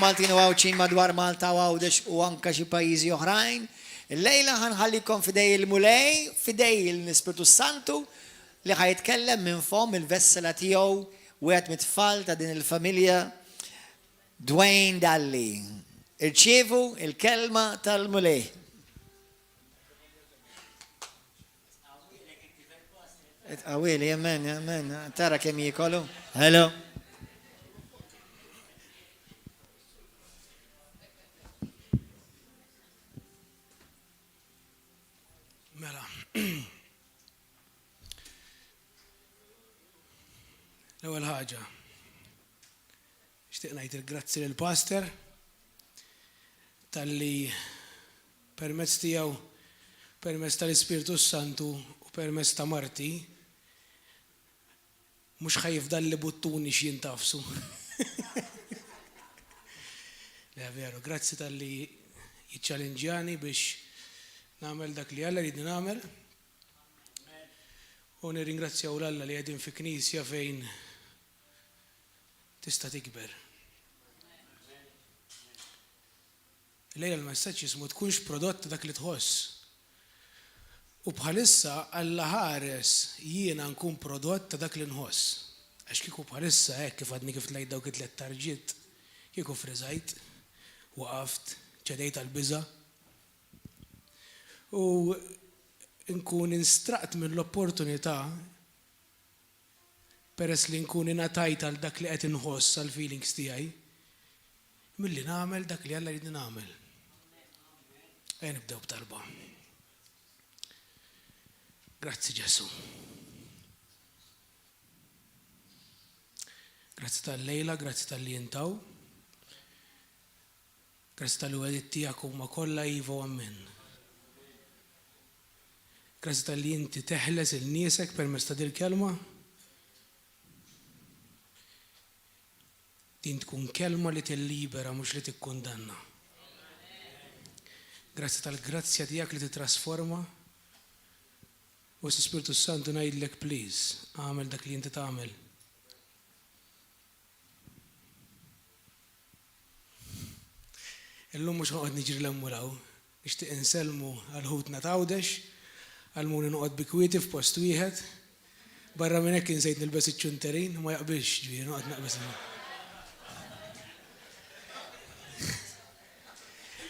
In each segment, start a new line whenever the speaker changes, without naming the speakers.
Maltin u għawċin madwar Malta u għawdex u anka xi pajjiżi oħrajn. Il-lejla ħanħallikom fidej il-mulej, fidej il-Spiritu Santu li ħajtkellem minn fom il-vessela tiegħu u għed mitfall ta' din il-familja Dwayne Dalli. Irċievu il-kelma tal-mulej. Għawili, amen. Tara kemm jikolu. Hello.
Mela. L-ewwel ħaġa. Nixtieq ngħid il-grazzi lill-pastor talli permezz tiegħu permezz tal-Ispiritu Santu u permezz ta' Marti mhux ħajfdal li buttuni x'jintafsu. Le veru, grazzi talli jiċċalenġjani biex nagħmel dak li Alla ridni nagħmel. U nirringrazzjaw l-Alla li qegħdin fi knisja fejn tista' tikber. Lejla l-messaġġ jismu tkunx prodott dak li tħoss. U bħalissa Alla ħares jiena nkun prodott ta' dak li nħoss. Għax kieku bħalissa hekk kif għadni kif tlejt dawk it-tliet tarġiet, kieku friżajt, waqaft, ċedejt għall-biża. U nkun instraqt minn l-opportunità peress li nkun ingħatajt għal dak li qed inħoss għall feelings tiegħi milli nagħmel dak li Alla jridni nagħmel. Ejja nibdew b'talba. Grazzi Ġesu. Grazzi tal-lejla, grazzi tal-li jintaw. Grazzi tal-wedit tiegħek huma kollha iva u ammen. Grazzi tal-li inti teħles il-niesek permezz ta' dil-kelma. Din tkun kelma li tillibera mhux li tikkundanna. Grazzi tal-grazzja tiegħek li titrasforma. U s-Spiritu Santu ngħidlek please, għamel dak li inti tagħmel. Illum mhux noqgħod niġri l-emmuraw, nixtieq insellmu għal ħutna tawdex, għal muni noqgħod bikwieti f'post wieħed. Barra minn hekk insejt nilbes iċ-ċunterin, ma jaqbilx ġifieri noqgħod naqbes.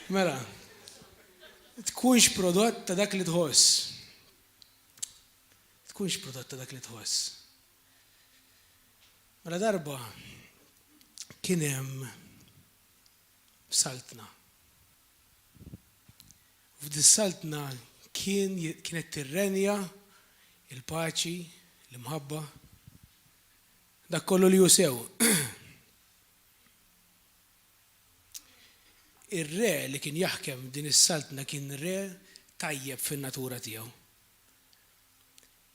Mela, tkunx prodott ta' dak li tħoss. Tkunx prodott ta' dak li tħoss. Mela darba kien hemm saltna. F'di saltna kienet tirrenja il-paċi, l-imħabba, dak kollu li jusew. Ir-re li kien jaħkem din is-saltna kien re tajjeb fin-natura tiegħu.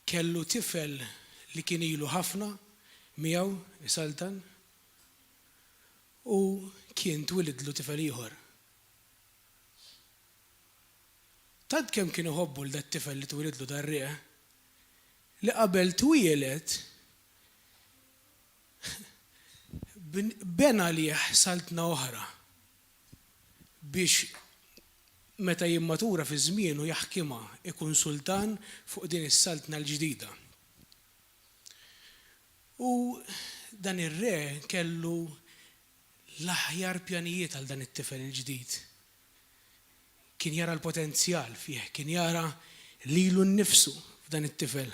Kellu tifel li kien ilu ħafna miegħu isaltan u kien twilidlu tifel ieħor. Tant kemm kien iħobbu l dat tifel li twilidlu dar-re li qabel twielet bena li saltna oħra biex meta jimmatura fi żmienu jaħkimha ikun sultan fuq din is-saltna l-ġdida. U dan ir-re kellu l-aħjar pjanijiet għal dan it-tifel il-ġdid. Kien jara l-potenzjal fih, kien jara lilu nnifsu f'dan it-tifel.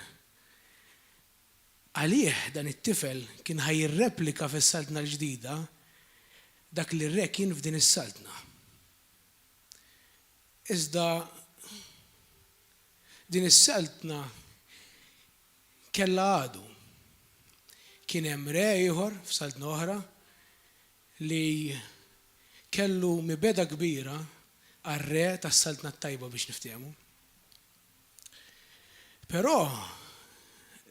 Għalih dan it-tifel kien ħajirreplika fis-saltna l-ġdida dak li r-re kien f'din is-saltna. Iżda din is-saltna kellha għadu. Kien hemm re ieħor f'saltna oħra li kellu mibeda kbira għar-re tas-saltna tajba biex niftehmu. Però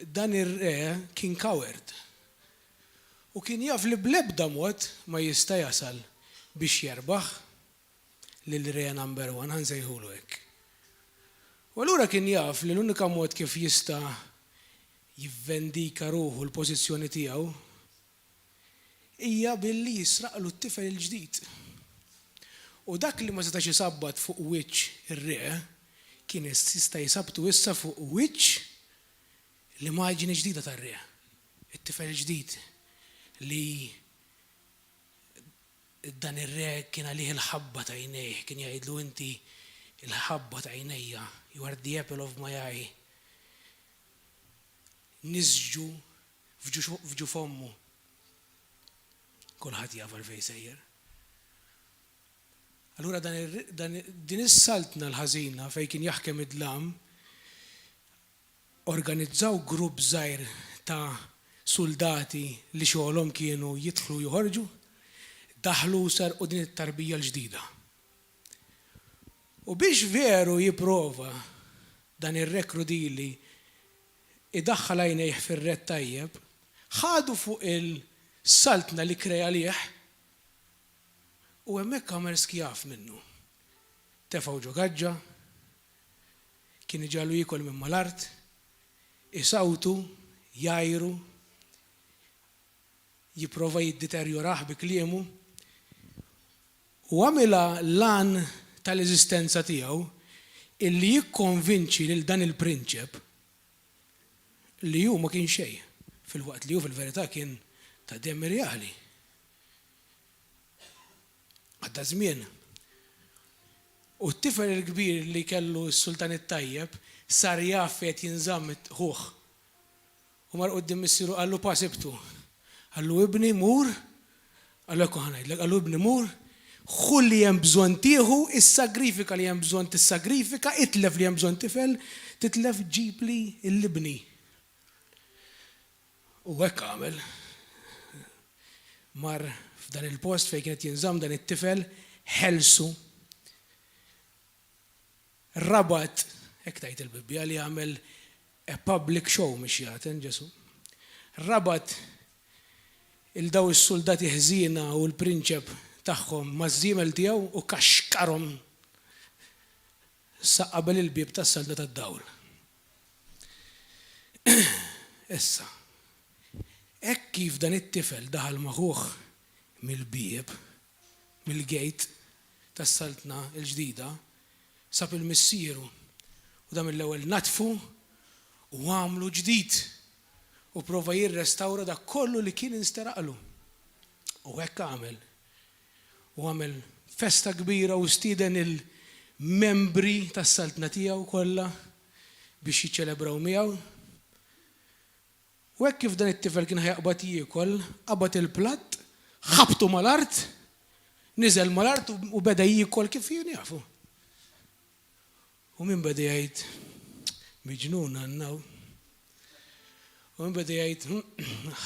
dan ir-re kien coward u kien jaf li bl-ebda mod ma jista' jasal biex jerbaħ lill-re number 1 ħansejħulu hekk. U allura kien jaf li l-unika mod kif jista' jivvendika ruħu l-pożizzjoni tiegħu hija billi jisraqlu t-tifel il-ġdid. U dak li ma setax jisabbat fuq wiċċ ir-re kien jista' jisabtu issa fuq wiċċ l-immaġini ġdida tar-re. It-tifel ġdid li dan ir-re kien għalih il-ħabba ta' għajnejh, kien jgħidlu inti il-ħabba ta' għajnejja, you are the apple of my eye. Nisġu fġu fommu. Kulħadd jaf għalfejn sejjer. Allura din is-saltna l-ħażina fejn kien jaħkem id-dlam organizzaw grupp żgħir ta' soldati li xogħolhom kienu jidħlu joħorġu, daħlu sar u din it-tarbija l-ġdida. U biex veru jipprova dan ir-rekrudili idaħħal għajnejh fir-red tajjeb, ħadu fuq il-saltna li kreja lieh u hemmhekk għamel skjaf minnu. Tefgħu ġogaġġa, kien iġalu jikol minn mal-art, isawtu, jajru, jipprova jiddeterjoraħ bi kliemu u għamilha lan tal-eżistenza tiegħu illi jikkonvinċi lil dan il-prinċep li hu ma kien xejn fil-waqt li hu fil-verità kien ta' dem reali. Għadda żmien. U t-tifel il-kbir li kellu s-sultan it-tajjeb sar jaf qed jinżamm ħuħ. U mar qudiem missieru qallu pasibtu. Qallu ibni mur, qallu ekku ħanajdlek, qallu ibni mur, ħu li hemm bżonn tieħu, is-sagrifika li hemm bżonn tissagrifika, itlef li hemm bżonn tifel, titlef ġib li l-ibni. U hekk għamel. Mar f'dan il-post fejn kienet jinżamm dan it-tifel ħelsu. Rabat, hekk tgħid il-Bibbja li għamel a public show mhix jagħten Ġesu. Rabat il-daw is-soldati ħżiena u l-prinċep tagħhom maż-żiemel tiegħu u kaxkarhom sa qabel il-bieb tas-salda tad-dawl. Issa, hekk kif dan it-tifel daħal magħhuh mill-bieb, mill-gejt tas-saltna l-ġdida, sab il-missieru u da mill-ewwel natfu u għamlu ġdid u prova jirrestawra dak kollu li kien insteraqlu. U hekk għamel. U għamel festa kbira u stieden il-membri tas-saltna tiegħu kollha biex jiċċelebraw miegħu. U hekk kif dan it-tifel kien ħajaqbad jiekol, qabad il-platt, ħabtu mal-art, niżel mal-art u beda jiekol kif jien jafu. U min beda jgħid, miġnun għannaw. U min beda jgħid,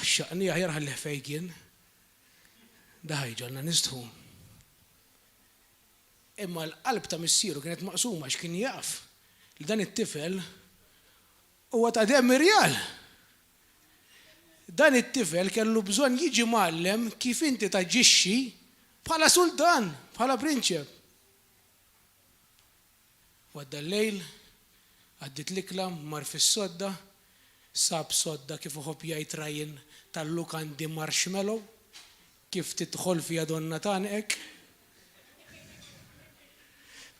xaqni aħjar ħalli ħfejkien, daħi ġanna nistħu. Imma l-qalb ta' missieru kienet maqsuma x'kien jaf li dan it-tifel huwa ta' dem irjal. Dan it-tifel kellu bżonn jiġi mgħallem kif inti taġixxi bħala sultan, bħala prinċep. Wadda l-lejl, għaddit l-ikla, mar fis-sodda, sab sodda kif uħob jgħid rajin tal-lukandi marshmallow, kif tidħol fija donna tanqek.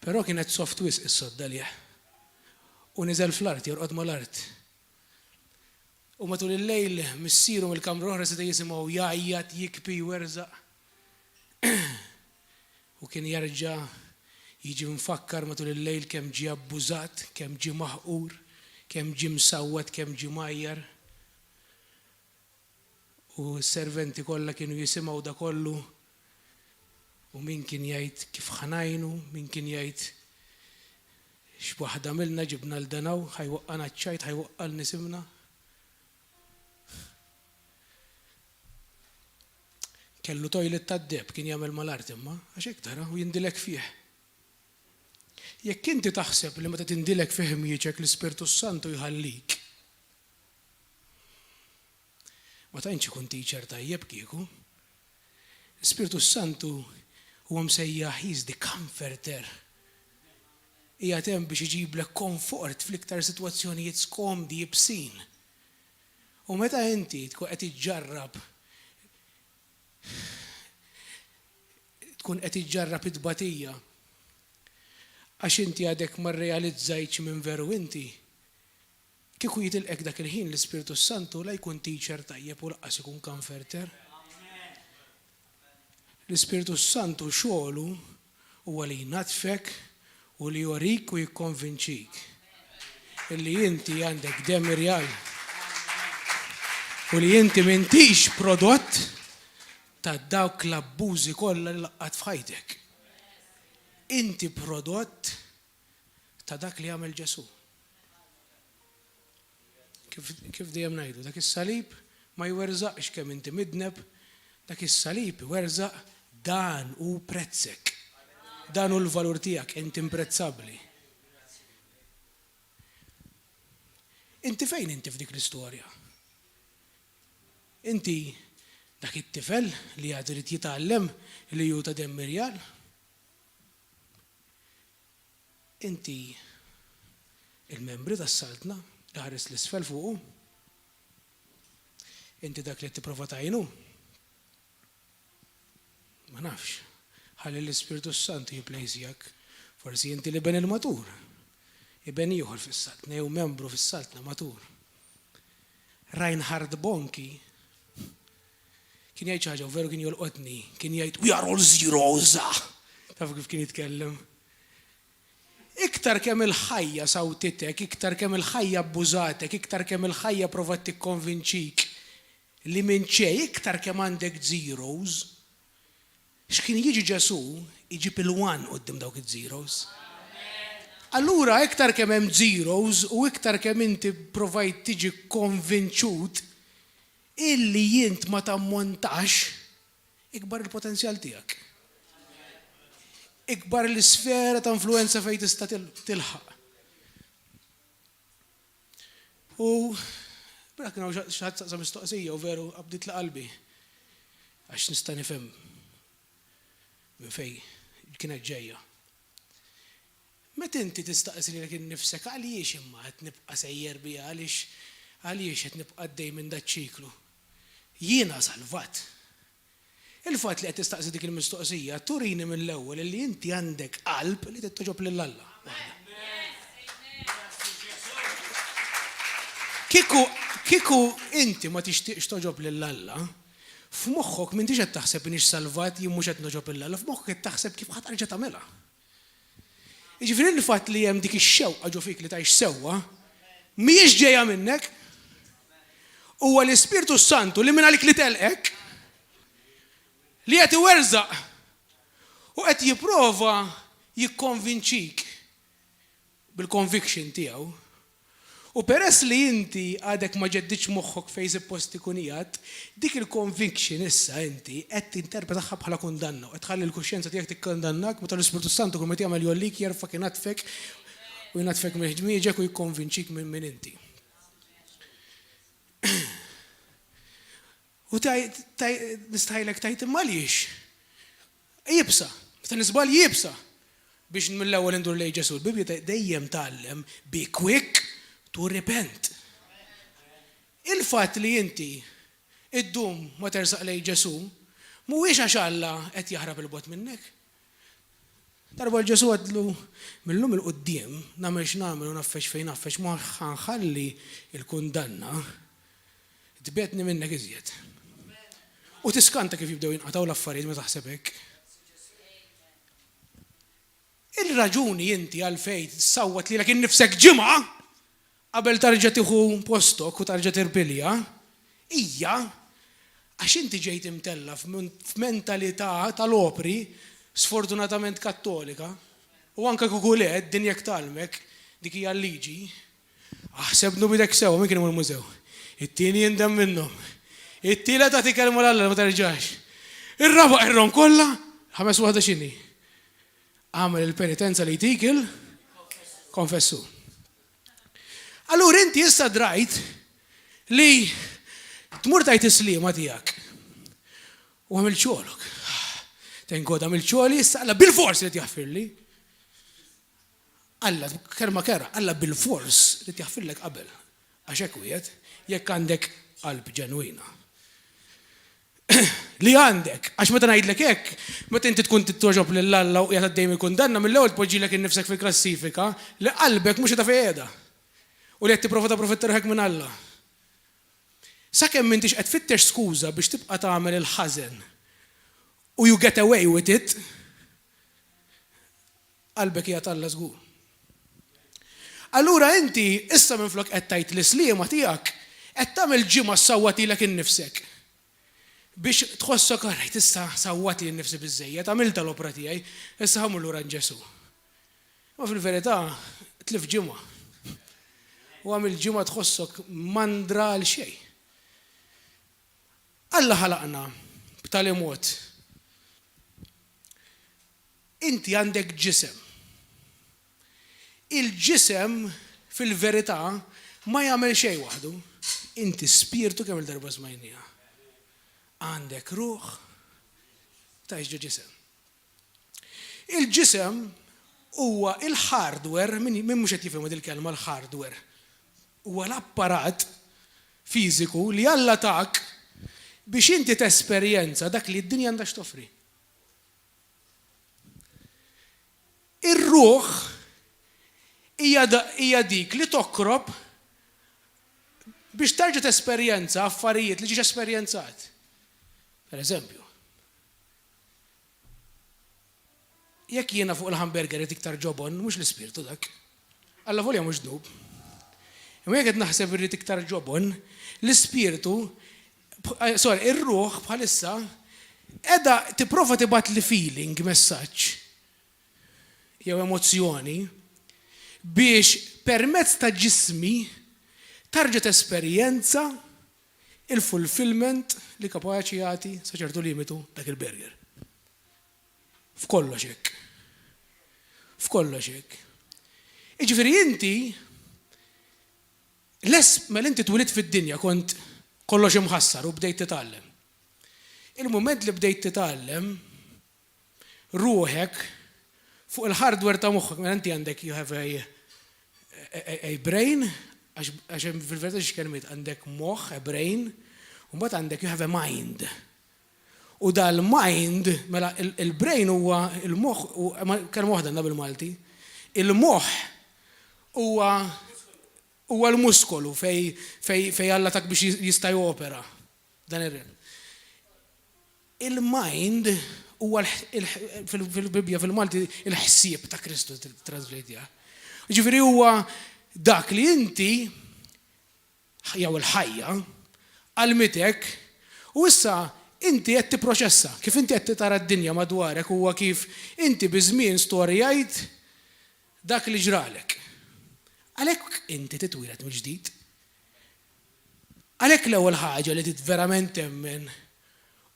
Però kienet soft wisq is-sodda lieh. U niżel fl-art, jorqod mal-art. U matul il-lejl missieru mill-kamra oħra seta' jisimgħu jgħajjat, jikbi werżaq. U kien jerġa' jiġi mfakkar matul il-lejl kemm ġie abbużat, kemm ġie maħqur, kemm ġie msawwat, kemm ġie majjar. U s-serventi kollha kienu jisimgħu da kollu. U min kien jgħid kif ħanajnu, min kien jgħid x'waħda milna ġibna l-danaw, ħajwaqqana ċ-ċajt, ħajwaqqal nisimna. Kellu tojlet tad-deb kien jagħmel mal-art imma għax hekk tara u jindilek fih. Jekk inti taħseb li meta tindilek fih mieċek l-Ispirtu Santu jħallik. Ma tantx ikun teacher tajjeb kieku. L-Ispirtu Santu huwa msejjaħ he's the comforter. Hija hemm biex iġiblek komfort fl-iktar sitwazzjonijiet skomdi jibsin. U meta inti tkun qed iġġarrab tkun qed iġġarrab it-tbatija għax inti għadek ma rrealizzajtx minn veru inti, kieku jitilqek dak il-ħin l-Ispiritu Santu la jkun teacher tajjeb u laqqas ikun comforter. L-Ispiritu Santu xogħlu huwa li jnatfek u li jorik u jikkonvinċik illi inti għandek demirjal u li inti m'intix prodott ta' dawk l-abbużi kollha li laqqat f'ħajtek. Inti prodott ta' dak li għamel Ġesu. Kif dejjem ngħidu, dak is-salib ma jwerzaqx kemm inti midneb, dak is-salib iwerzaq dan hu prezzek. Dan hu l-valur tiegħek, inti imprezzabbli. Inti fejn inti f'dik l-istorja? Inti dak it-tifel li għad irid jitgħallem li hu ta' demmirjal? Inti il-membri tas-saltna li ħares l-isfel fuqu? Inti dak li tipprova tgħinu? Ma nafx. Ħalli l-Ispiritu Santu jipplejsjak. Forsi inti li ben il-matur. Iben ieħor fis-saltna, jew membru fis-saltna matur. Reinhard Bonnke kien jgħid xi ħaġa u veru kien jolqotni, kien jgħid we are all zeros. Taf kif kien jitkellem. Iktar kemm il-ħajja sawtitek, iktar kemm il-ħajja abbużatek, iktar kemm il-ħajja provat tikkonvinċik li minn xejn iktar kemm għandek zeros, x'kien jiġi Ġesu iġib il-one qudiem dawk iż-zeros. Allura iktar kemm hemm zeros u iktar kemm inti provajt tiġi konvinċut illi jint ma tammontax, ikbar il-potenzjal tiegħek. Ikbar l-sfera ta' influenza fejn tista' tilħaq. U bra kien hawn xi ħadd saqsa mistoqsija u veru qabdiet la qalbi għax nista' nifhem minn fejn kienet ġejja. Meta inti tistaqsi lilek innifsek għaliex imma qed nibqa' sejjer biha għaliex qed nibqa' għaddej minn dak ċiklu. Jiena salvat. Il-fatt li qed tistaqsi dik il-mistoqsija turini mill-ewwel li inti għandek qalb li tittoġob lil Alla. Kieku inti ma tixtieqx toġob lil Alla, f'moħħok m'intix qed taħseb inhiex salvat jien mhux qed noġob lil Alla, f'moħħok qed taħseb kif ħadd terġa' tagħmilha. Jiġifieri il-fatt li hemm dik ix-xewqa ġo fik li tgħix sewwa mhijiex ġejja minnek. Huwa l-Ispiritu Santu li minn għalik li telqek li qed iwerzaq u qed jipprova jikkonvinċik bil-conviction tiegħu. U peress li inti għadek ma ġeddiċ moħħok fejn suppost ikun qiegħed, dik il-conviction issa inti qed tinterpretaħħa bħala kundanna u qed tħalli l-kuxjenza tiegħek tikkondannak meta l-Ispiritu Santu kull meta jagħmel jollik jerfak inatfek u jnatfek minn ħġmieġek u jikkonvinċik minn inti. U nistħajlek tajt imma għaliex. Jibsa, meta nisbal jibsa biex mill-ewwel indur lejn Ġesu. Il-Bibja dejjem tgħallem be quick to repent. Il-fatt li inti iddum ma tersaq lejn Ġesu mhuwiex għax Alla qed jaħrab il-bot minnek. Darba l-Ġesu għadlu millum il-qudiem nagħmel x'nagħmel u naffex fejn naffex ma ħanħalli il-kundanna tbetni minnek iżjed. U tiskanta kif jibdew jinqataw l-affarijiet ma taħseb hekk. Il-raġuni inti għalfejn sawwat lilek innifsek ġimgħa qabel tarġa' tieħu postok u tarġa' tirbilja hija għax inti ġejt imtella f'mentalità tal-opri sfortunatament kattolika u anke kieku le d-dinjek talmek dik hija l-liġi. Aħsebnu bidek sewwa min kien imur mużew. It-tieni jindem minnhom. It-tielet tagħti kelma l-Alla ma terġax. Ir-raba' irrom kollha, ħames waħda x'inhi. Għamel il-penitenza li jtikil konfessu. Allura inti issa drajt li tmur tajt islima tiegħek. U għamil ċolok. Tenkoda għamil ċoli issa Alla bil-fors li tjaħfirli. Alla kerma kera, Alla bil-fors li tjaħfirlek qabel. Għax hekk wieħed jekk għandek qalb ġenwina. li għandek. Għax meta ngħidlek hekk, meta inti tkun tittoġob lil Alla u qiegħed dejjem ikundanna mill-ewwel tpoġġilek innifsek fil-klassifika li qalbek mhux ta' fejn u li qed tipprova tapprofittarħek minn Alla. Sakemm m'intix qed tfittex skuża biex tibqa' tagħmel il-ħażen u you get away with it, qalbek hija Alla żgur. Allura inti issa minflok qed tgħid l-isliema tiegħek qed tagħmel ġimgħa ssawwatilek innifsek biex tħossok rajt issa sawwati nnifsi biżżejjed, għamilta l-opra tiegħi, issa ħamur lura Ġesu. Ma fil-verità tlif ġimgħa. U għamil ġimgħa tħossok mandra għal xejn. Alla ħalaqna b'tali mod. Inti għandek ġisem. Il-ġisem fil-verità ma jagħmel xejn waħdu. Inti spirtu kemm il-darba smajnija. Għandek ruħ tgħix ġo ġisem. Il-ġisem huwa il-hardware, min mhux qed jifhem il-kelma l-hardware. Huwa l-apparat fiżiku li Alla tak biex inti tesperjenza dak li d-dinja għandha x'toffri. Ir-ruħ hija dik li tokkrob biex terġa' tesperjenza affarijiet li ġiex esperjenzat. Per eżempju, jekk jiena fuq il-hamburger qed iktar ġobon, mhux l-ispirtu dak. Alla volja mhux dub. Imma jekk qed naħseb irrid iktar ġobon, l-ispirtu, ir-ruħ bħalissa qiegħda tipprova tibgħat li feeling, messaġġ jew emozzjoni biex permezz ta' ġismi tarġa' tesperjenza il-fulfillment li kapaċi jagħti sa ċertu limitu dak il-burger. F'kollox hekk. F'kollox hekk. Jiġifieri inti mela inti twilit fid-dinja kont kollox imħassar u bdejt titgħallem. Il-mument li bdejt titgħallem ruħek fuq il-hardware ta' moħħok, mela inti għandek you have a brain, għax fil-verità x'kelmiet għandek moħħ, a brain, u mbagħad għandek you have a mind. U dal-mind, mela il-brain huwa il-moħħ, kelma waħda għandna bil-Malti, il-moħħ huwa l-muskolu fej Alla tak biex jista' jopera dan ir-ren. Il-mind huwa fil-Bibja fil-Malti il-ħsieb ta' Kristu translate. Ġifieri huwa dak li inti jew il-ħajja għalmitek u issa inti qed tipproċessa kif inti qed tara d-dinja madwarek huwa kif inti biżmien storjajt dak li ġralek. Għalhekk inti titwieled mill-ġdid. Għalhekk l-ewwel ħaġa li tit verament temmen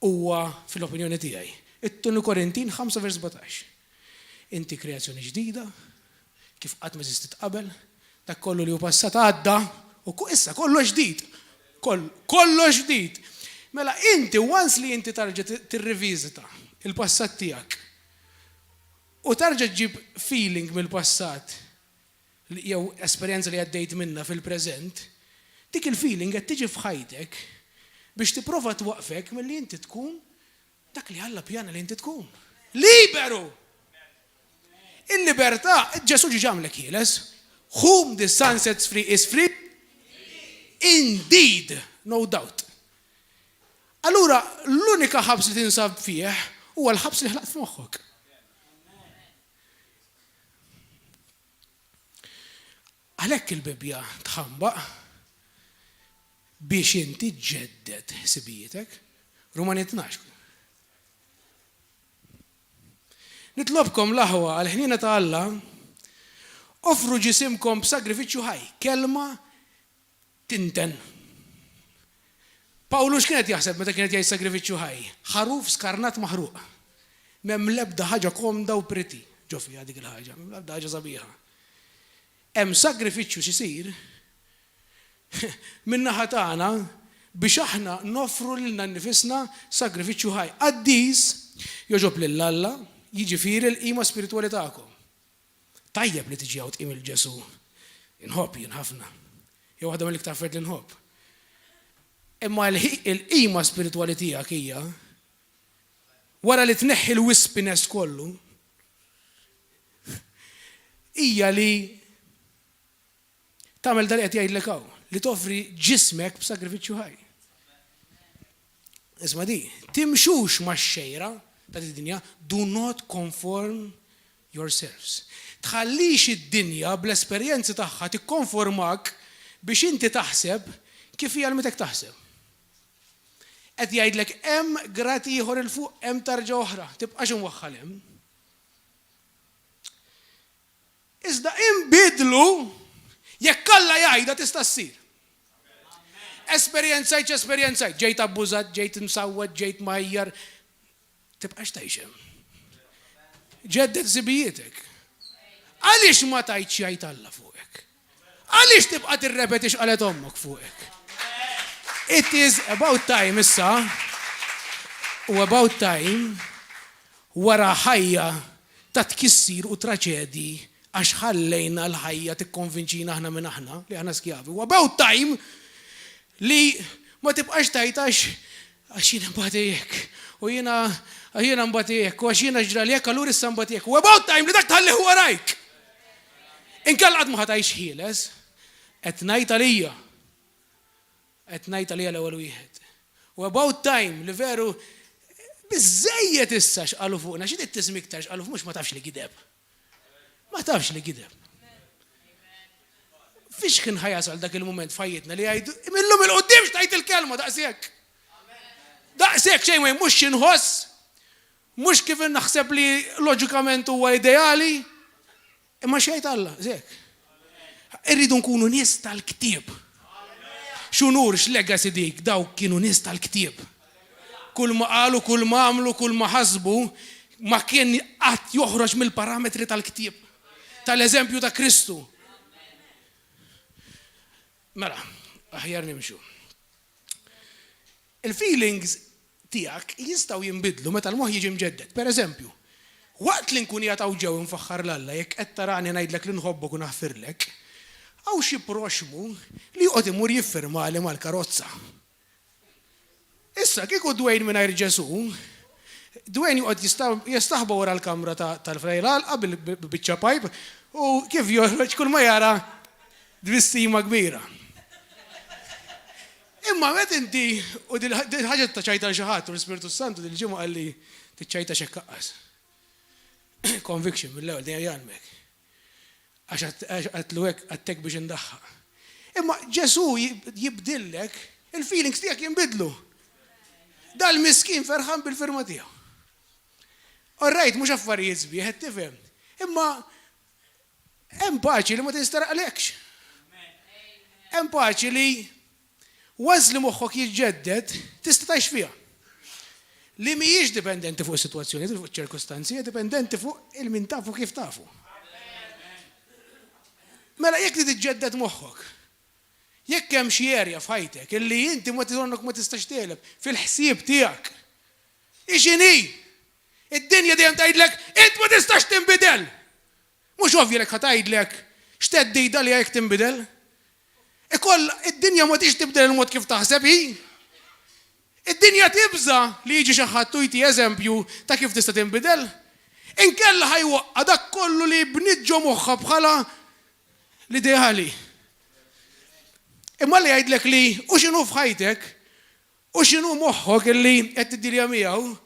huwa fil-opinjoni tiegħi. It-Tunu Korintin 5:17. Inti kreazzjoni ġdida, kif qatt ma eżistit qabel, dak kollu li hu passat għadda u issa kollu ġdid. Kollu ġdid. Mela inti once li inti tarġa' tirriviżita il-passat tiegħek u tarġa' ġib feeling mill-passat jew esperjenza li għaddejt minnha fil-preżent, dik il-feeling qed tiġi f'ħajtek biex tipprova twaqfek milli inti tkun dak li Alla pjana li inti tkun. Liberu! Il-libertà, Ġesu ġi ġamlek ħieles. Whom the Son sets free is free. Indeed, no doubt. Allura, l-unika ħabs li tinsab fih huwa l-ħabs li ħlaqt f'moħħok. Għalhekk il-Bibja tħambaq biex inti ġeddet ħsibijiet. Rumani 12. Nitlobkom l-aħwa għal-ħnina ta' Alla, offru ġisimkom b'sagrifiċċju ħaj, kelma tinten. Pawlu x'kienet jaħseb meta kienet jgħid sagrifiċċju ħaj? Ħaruf skarnat maħruq. M'hemm l-ebda ħaġa komda u priti ġo fiha dik il-ħaġa, m'hemm l-ebda ħaġa sabiħa. Hemm sagrifiċċju x'isir min-naħa tagħna biex aħna noffru lilna nnifisna sagrifiċċju ħaj. Qaddiż joġob lil Alla, jiġifieri l-qima spiritwali tagħkom. Tajjeb li tiġi tqim il-Ġesu. Inħobb jien ħafna. Jew waħda mill-iktar affarijiet li nħobb. Imma l-qima spiritwali tiegħek hija wara li tneħħi l-wispiness kollu, hija li tagħmel dan qed jgħidlek hawn, li toffri ġismek b'sagrifiċċju ħaj. Isma' di, timxux max-xejra ta' id-dinja, do not conform yourselves. Tħallix id-dinja bl-esperjenzi tagħha tikkonformak biex inti taħseb kif hija l-mitek taħseb. Qed jgħidlek hemm grat ieħor il fuq, hemm tarġa oħra, tibqax imwaħħal hemm. Iżda inbidlu jekk Alla jgħidha tista' ssir. Esperjenzajt, ġejt abbużat, ġejt msawwad, ġejt majjar, tibqax tgħix hemm. Ġeddet sibijietek. Għaliex ma tajtx jgħid Alla fuqek? Għaliex tibqa' tirrepeti x'qalet ommok fuqek? It is about time issa, u about time wara ħajja ta' tkissir u traċedi għax ħallejna l-ħajja tikkonvinċina aħna minn aħna li aħna skjavi. U about time li ma tibqax tajtax għax jiena mbagħad u jiena mbagħad u għax jiena ġrali hekk allura issa mbagħad hekk. U about time li dak tħallih warajk. Inkella qatt ma ħatajx ħieles, qed ngħid għalija. Qed ngħid għalija l-ewwel wieħed. U about time li veru biżejjed issa x'qalu fuqna, xi tittism iktar x'qalu mhux ma tafx li gideb. Ma tafx li gideb. Fiex kien ħajasal dak il-mument fajjitna li jgħidu millum il-qudiem x'tajt il-kelma daqshekk. Daqshekk xejn ma mhux x'inħoss, mhux kif naħseb li loġikament huwa ideali, imma xejn Alla, żek. Irridu nkunu nies tal-ktieb. X'unur x'legacy dik dawk kienu nies tal-ktieb. Kull ma qalu, kull ma għamlu, kull ma ħasbu ma kien qatt joħroġ mill-parametri tal-ktieb, tal-eżempju ta' Kristu. Mela, aħjar nimxu. Il-feelings tiegħek jistgħu jinbidlu meta l-moħħ jiġi mġedded. Pereżempju, waqt li nkun jagħtaw ġew infaħħar l-Alla jekk qed tarani ngħidlek li nħobbok u naħfirlek, hawn xi proxmu li joqgħod imur jiffirmali mal-karozza. Issa kieku Dwayne mingħajr Ġesu, Dwayne joqgħod jistaħba wara l-kamra tal-frejral qabel biċċa pajp u kif joħroġ kull ma jara dwissima kbira. Imma met inti u dil ħaġa taċċajta xi ħadd u l-Ispiritu Santu dil-ġimgħa qal li tiċċajta x'ekkaqqas. Conviction mill-ewwel dejjem jgħalmek. Għax għatlu hekk għattek biex indaħħa. Imma Ġesu jibdillek, il-feelings tiegħek jinbidlu. Dal-miskin ferħan bil-firma tiegħu. Orrejt, mhux affarijiet sbieħ, qed tifhem. Imma hemm paċi li ma tinstaraqlekx. Hemm paċi li ważli moħħok jiġġedded tista' tgħix fiha. Li mhijiex dipendenti fuq is-sitwazzjoni, fuq iċ-ċirkostanzi, hija dipendenti fuq il-min tafu kif tafu. Mela jekk li tiġġedded moħħok, jekk hemm xi area f'ħajtek illi inti ma tidonnok ma tistax teleb fil-ħsieb tiegħek. Ix'inhi? Id-dinja dejjem tgħidlek int ma tistax tinbidel. Mhux ovvju lek ħatajdlek x'teddida li jekk tinbidel. Ikoll id-dinja ma tix tibdel il-mod kif taħseb hi. Id-dinja tibża li jiġi xi ħadd u jti eżempju ta' kif tista' tinbidel. Inkella ħajwaqqa dak kollu li bniġġo moħħa bħala l-ideali. Imma li jgħidlek li u x'inhu f'ħajtek u x'inhu moħħok illi qed tiddilja miegħu,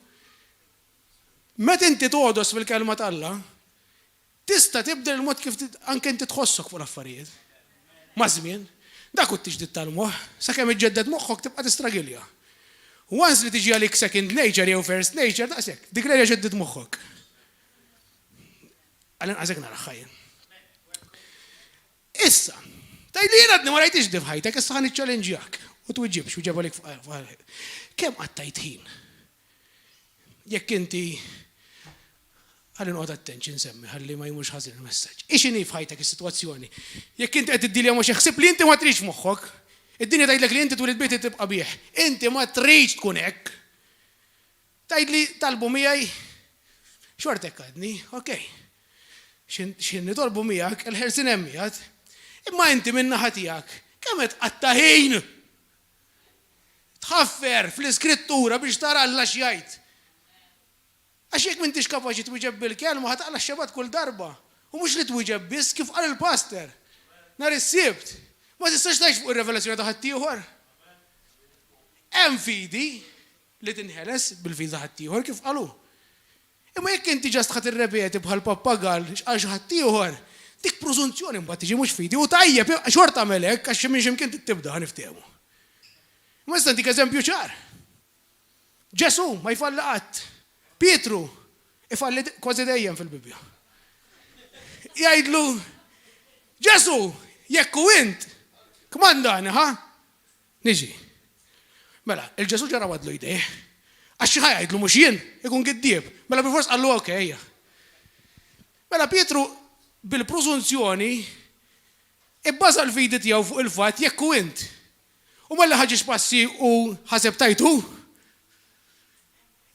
meta inti todos fil-kelma tal-Alla, tista' tibdel il-mod kif anke inti tħossok fuq l-affarijiet. Ma' żmien, dak u tiġdid tal-moħħ, sakemm iġġedded moħħok tibqa' tistragilja. Once li tiġi għalik second nature jew first nature, daqshekk, dik li ġeddid moħħok. Għal-inqas hekk nara ħajjen. Issa, tajli jien għadni ma rajtix di f'ħajtek, issa ħan iċċalenġjak u twiġġibx u ġebolek kemm qattajt ħin. Jekk inti ħalli noqgħod attent insemmi ħalli ma jmurx ħażin il-messaġġ. Ix'inhi f'ħajtek is-sitwazzjoni. Jekk inti qed tiddilja ma xi ħsieb li inti ma tridx moħħok, id-dinja tgħidlek li inti twelid bejt tibqa' bih. Inti ma tridx tkun hekk. Tgħidli talbu miegħi xort hekk għadni, okej. X'inhi tolbu miegħek il-ħersin hemm miegħek. Imma inti min-naħa tiegħek kemm qed qatta' ħin tħaffer fl-iskrittura biex tara Alla x'jgħid. Għax jekk m'intix kapaċi twieġeb bil-kelma ħataqla x-xebat kull darba. U mhux li twieġeb biss kif qal il-pastor. Nhar is-sibt. Ma tistax tgħix fuq ir-revelazzjoni ta' ħadd ieħor. Hemm fidi li tinħeles bil-fidi ta' ħadd ieħor kif qalu. Imma jekk inti ġast ħadd irrepeti bħal pappagal għal xi ħadd ieħor, dik preżunzjoni mbagħad tiġi mhux fidi u tajjeb xort tagħmel hekk għax minn x'imkien tibda niftehmu. Ma nista' ntik eżempju ċar. Ġesu ma jfalli qatt. Pietru ifalli kważi dejjem fil-Bibja. Jgħidlu Ġesu jekk hu int kmandani ħa? Niġi. Mela, il-Ġesu ġara wadlu jdejh. Għax xi ħajajdlu mhux jien, ikun giddieb. Mela bil-fors qallu okej. Mela Pietru bil-preżunzjoni ibbaża l-fidi tiegħu fuq il-fatt jekk hu int. U mella ħaġi passi u ħaseb tajtu.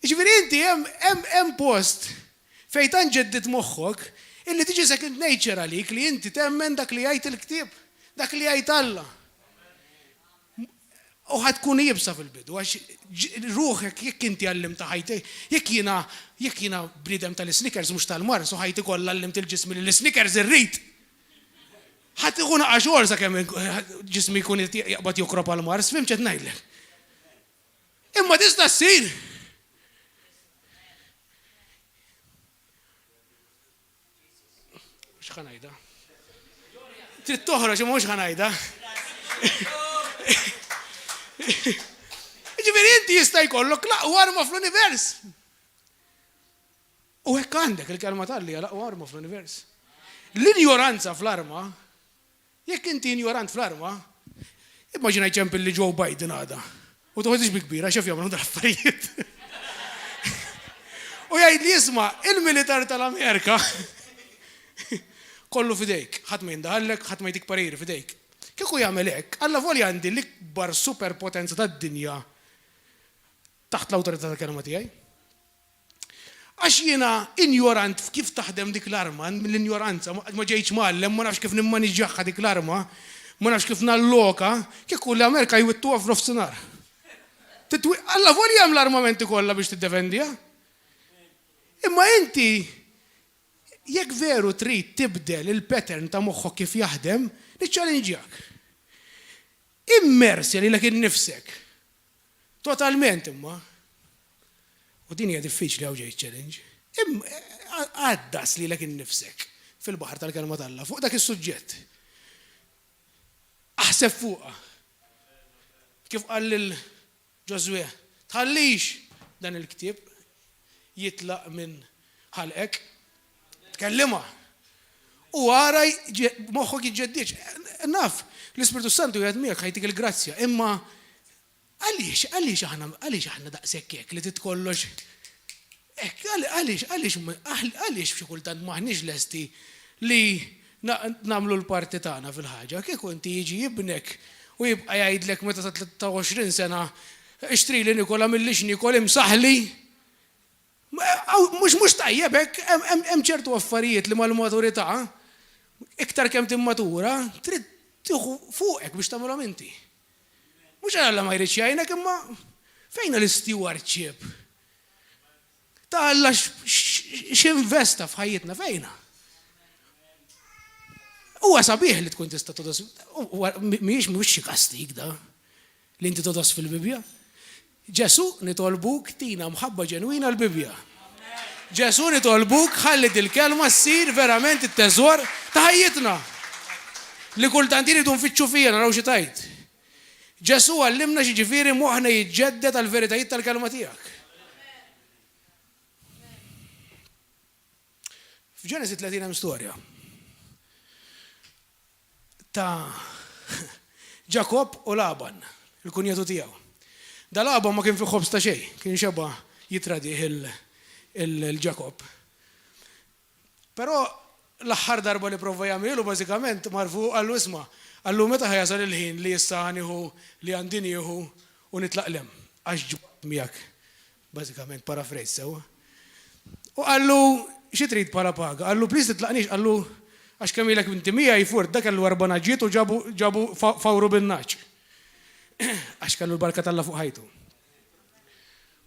Jiġifieri inti hemm post fejn tanġeddid moħħok illi tiġi second nature għalik li inti temmen dak li jgħid il-ktieb, dak li jgħid Alla. U ħadkun jibsa fil-bidu, għax ruħek jekk inti għallim ta' ħajti, jekk jiena bnidem tal-Snickers mhux tal-Mars u ħajti kollha għallim til-ġismi li l-Snickers irrid. Ħadd ikun għaxor sakemm ġismi jkun jaqbad jokrob għal-Mars, fim ċed ngħidlek. Imma tista' ssir. Mhux ħanajda. Trid toħroġ imma mhux ħanajda. Ġifieri inti jista' jkollok laqwa arma fl-univers. U hekk għandek il-kelma tal-li laqwa arma fl-univers. L-injoranza fl-arma, jekk inti injorant fl-arma, immaġina ċempil li Joe Biden għada. U toħodix bi kbira, xef jagħmlu dal-affarijiet. U jgħid li jisma' il-militar tal-Amerika kollu fidejk, ħadd ma jindahallek, ħadd ma jdik pariri fidejk. Kieku jagħmel hekk, Alla volja għandi l-ikbar superpotenza tad-dinja taħt l-awtorità tal-kelma tiegħi. Għax jiena injorant kif taħdem dik l-arma, mill-injoranza, ma ġejtx mgħallem, ma nafx kif nimmaniġġjaħħa dik l-arma, ma nafx kif nalloka, kieku l-Amerika jwittuha f'nofsinhar. Alla volja hemm l-armamenti kollha biex tiddefendiha. Imma inti jekk veru trid tibdel il-pattern ta' moħħok kif jaħdem, niċċalenġjak. Immersi lilek innifsek. Totalment imma. U din hija diffiċli hawn ġej challenge. Għaddas lilek innifsek fil-baħar tal-kelma tal-Alla fuq dak is-suġġett. Aħseb fuqha. Kif qal lil Ġosue, tħallix dan il-ktieb jitlaq minn ħalqek, tkellimha. U għara moħħok jġeddiċ. Naf, l-Ispiritu Santu jgħid miegħek ħajtik il-grazzja, imma għaliex aħna daqshekk hekk li titkollox. Għaliex xi kultant maħniex lesti li nagħmlu l-parti tagħna fil-ħaġa. Kieku inti jiġi jibnek u jibqa' jgħidlek meta ta' 23 sena ixtri li Nikola millix Nikol imsaħli. Mhux tajjeb hekk hemm ċertu affarijiet li mal-maturità iktar kemm timmatura trid tieħu fuqek biex tagħmilhom inti. Mhux Alla ma jridx jgħinek imma fejn l-stewardship? Ta' Alla x'investa f'ħajjitna fejna? Huwa sabiħ li tkun tista' todos, mhux xi kastig da li inti todos fil-Bibja. Ġesu nitolbuk tina mħabba ġenwina l-Bibja. Ġesu nitolbuk ħalli dil-kelma ssir verament it-teżor ta' ħajjitna. Li kultant iridu nfittxu fija naraw xi tajt. Ġesu għallimna xi ġifieri moħħna jiġġedded għall-veritajiet tal-kelma tiegħek. F'Ġenesi 30 hemm storja ta' Ġakob u Laban, il-kunjatu tiegħu. Da Laban ma kien fi ħobs ta' xejn, kien xeba jitradih il-Ġakob. Però l-aħħar darba li prova jagħmilu bażikament marfu għallu isma' għallu meta ħajasal il-ħin li issa nieħu li għandi nieħu u nitlaqlem għax ġbut miegħek. Bażikament parafrejz sewwa. U għallu xi trid bħala paga? Għallu please titlaqniex, għallu għax kemm ilek inti mija jfurt dak kellu 4 naġġiet u ġabu fawru bin-naġġ. Għax kellu l-barka tal-Alla fuq ħajtu.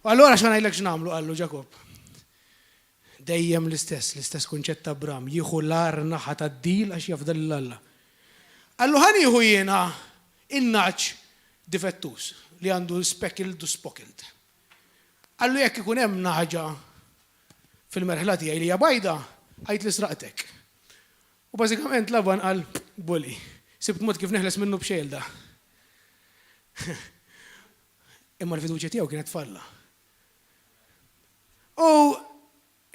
U allura x'għana jgħidlek x'nagħmlu qallu Ġakob. Dejjem l-istess kunċett ta' Abram, jieħu l-ar naħa tad-dil għax jafdal l-Alla. Allu ħan jieħu jiena in-naċ difettus li għandu speckled u spockled. Allu jekk ikun hemm naħġa fil-merħla tiegħi li hija bajda, għajt li sraqtek. U bażikament Laban qal bulli, sibt mod kif neħles minnu b'xejl da. Imma l-fiduċja tiegħu kienet falla. U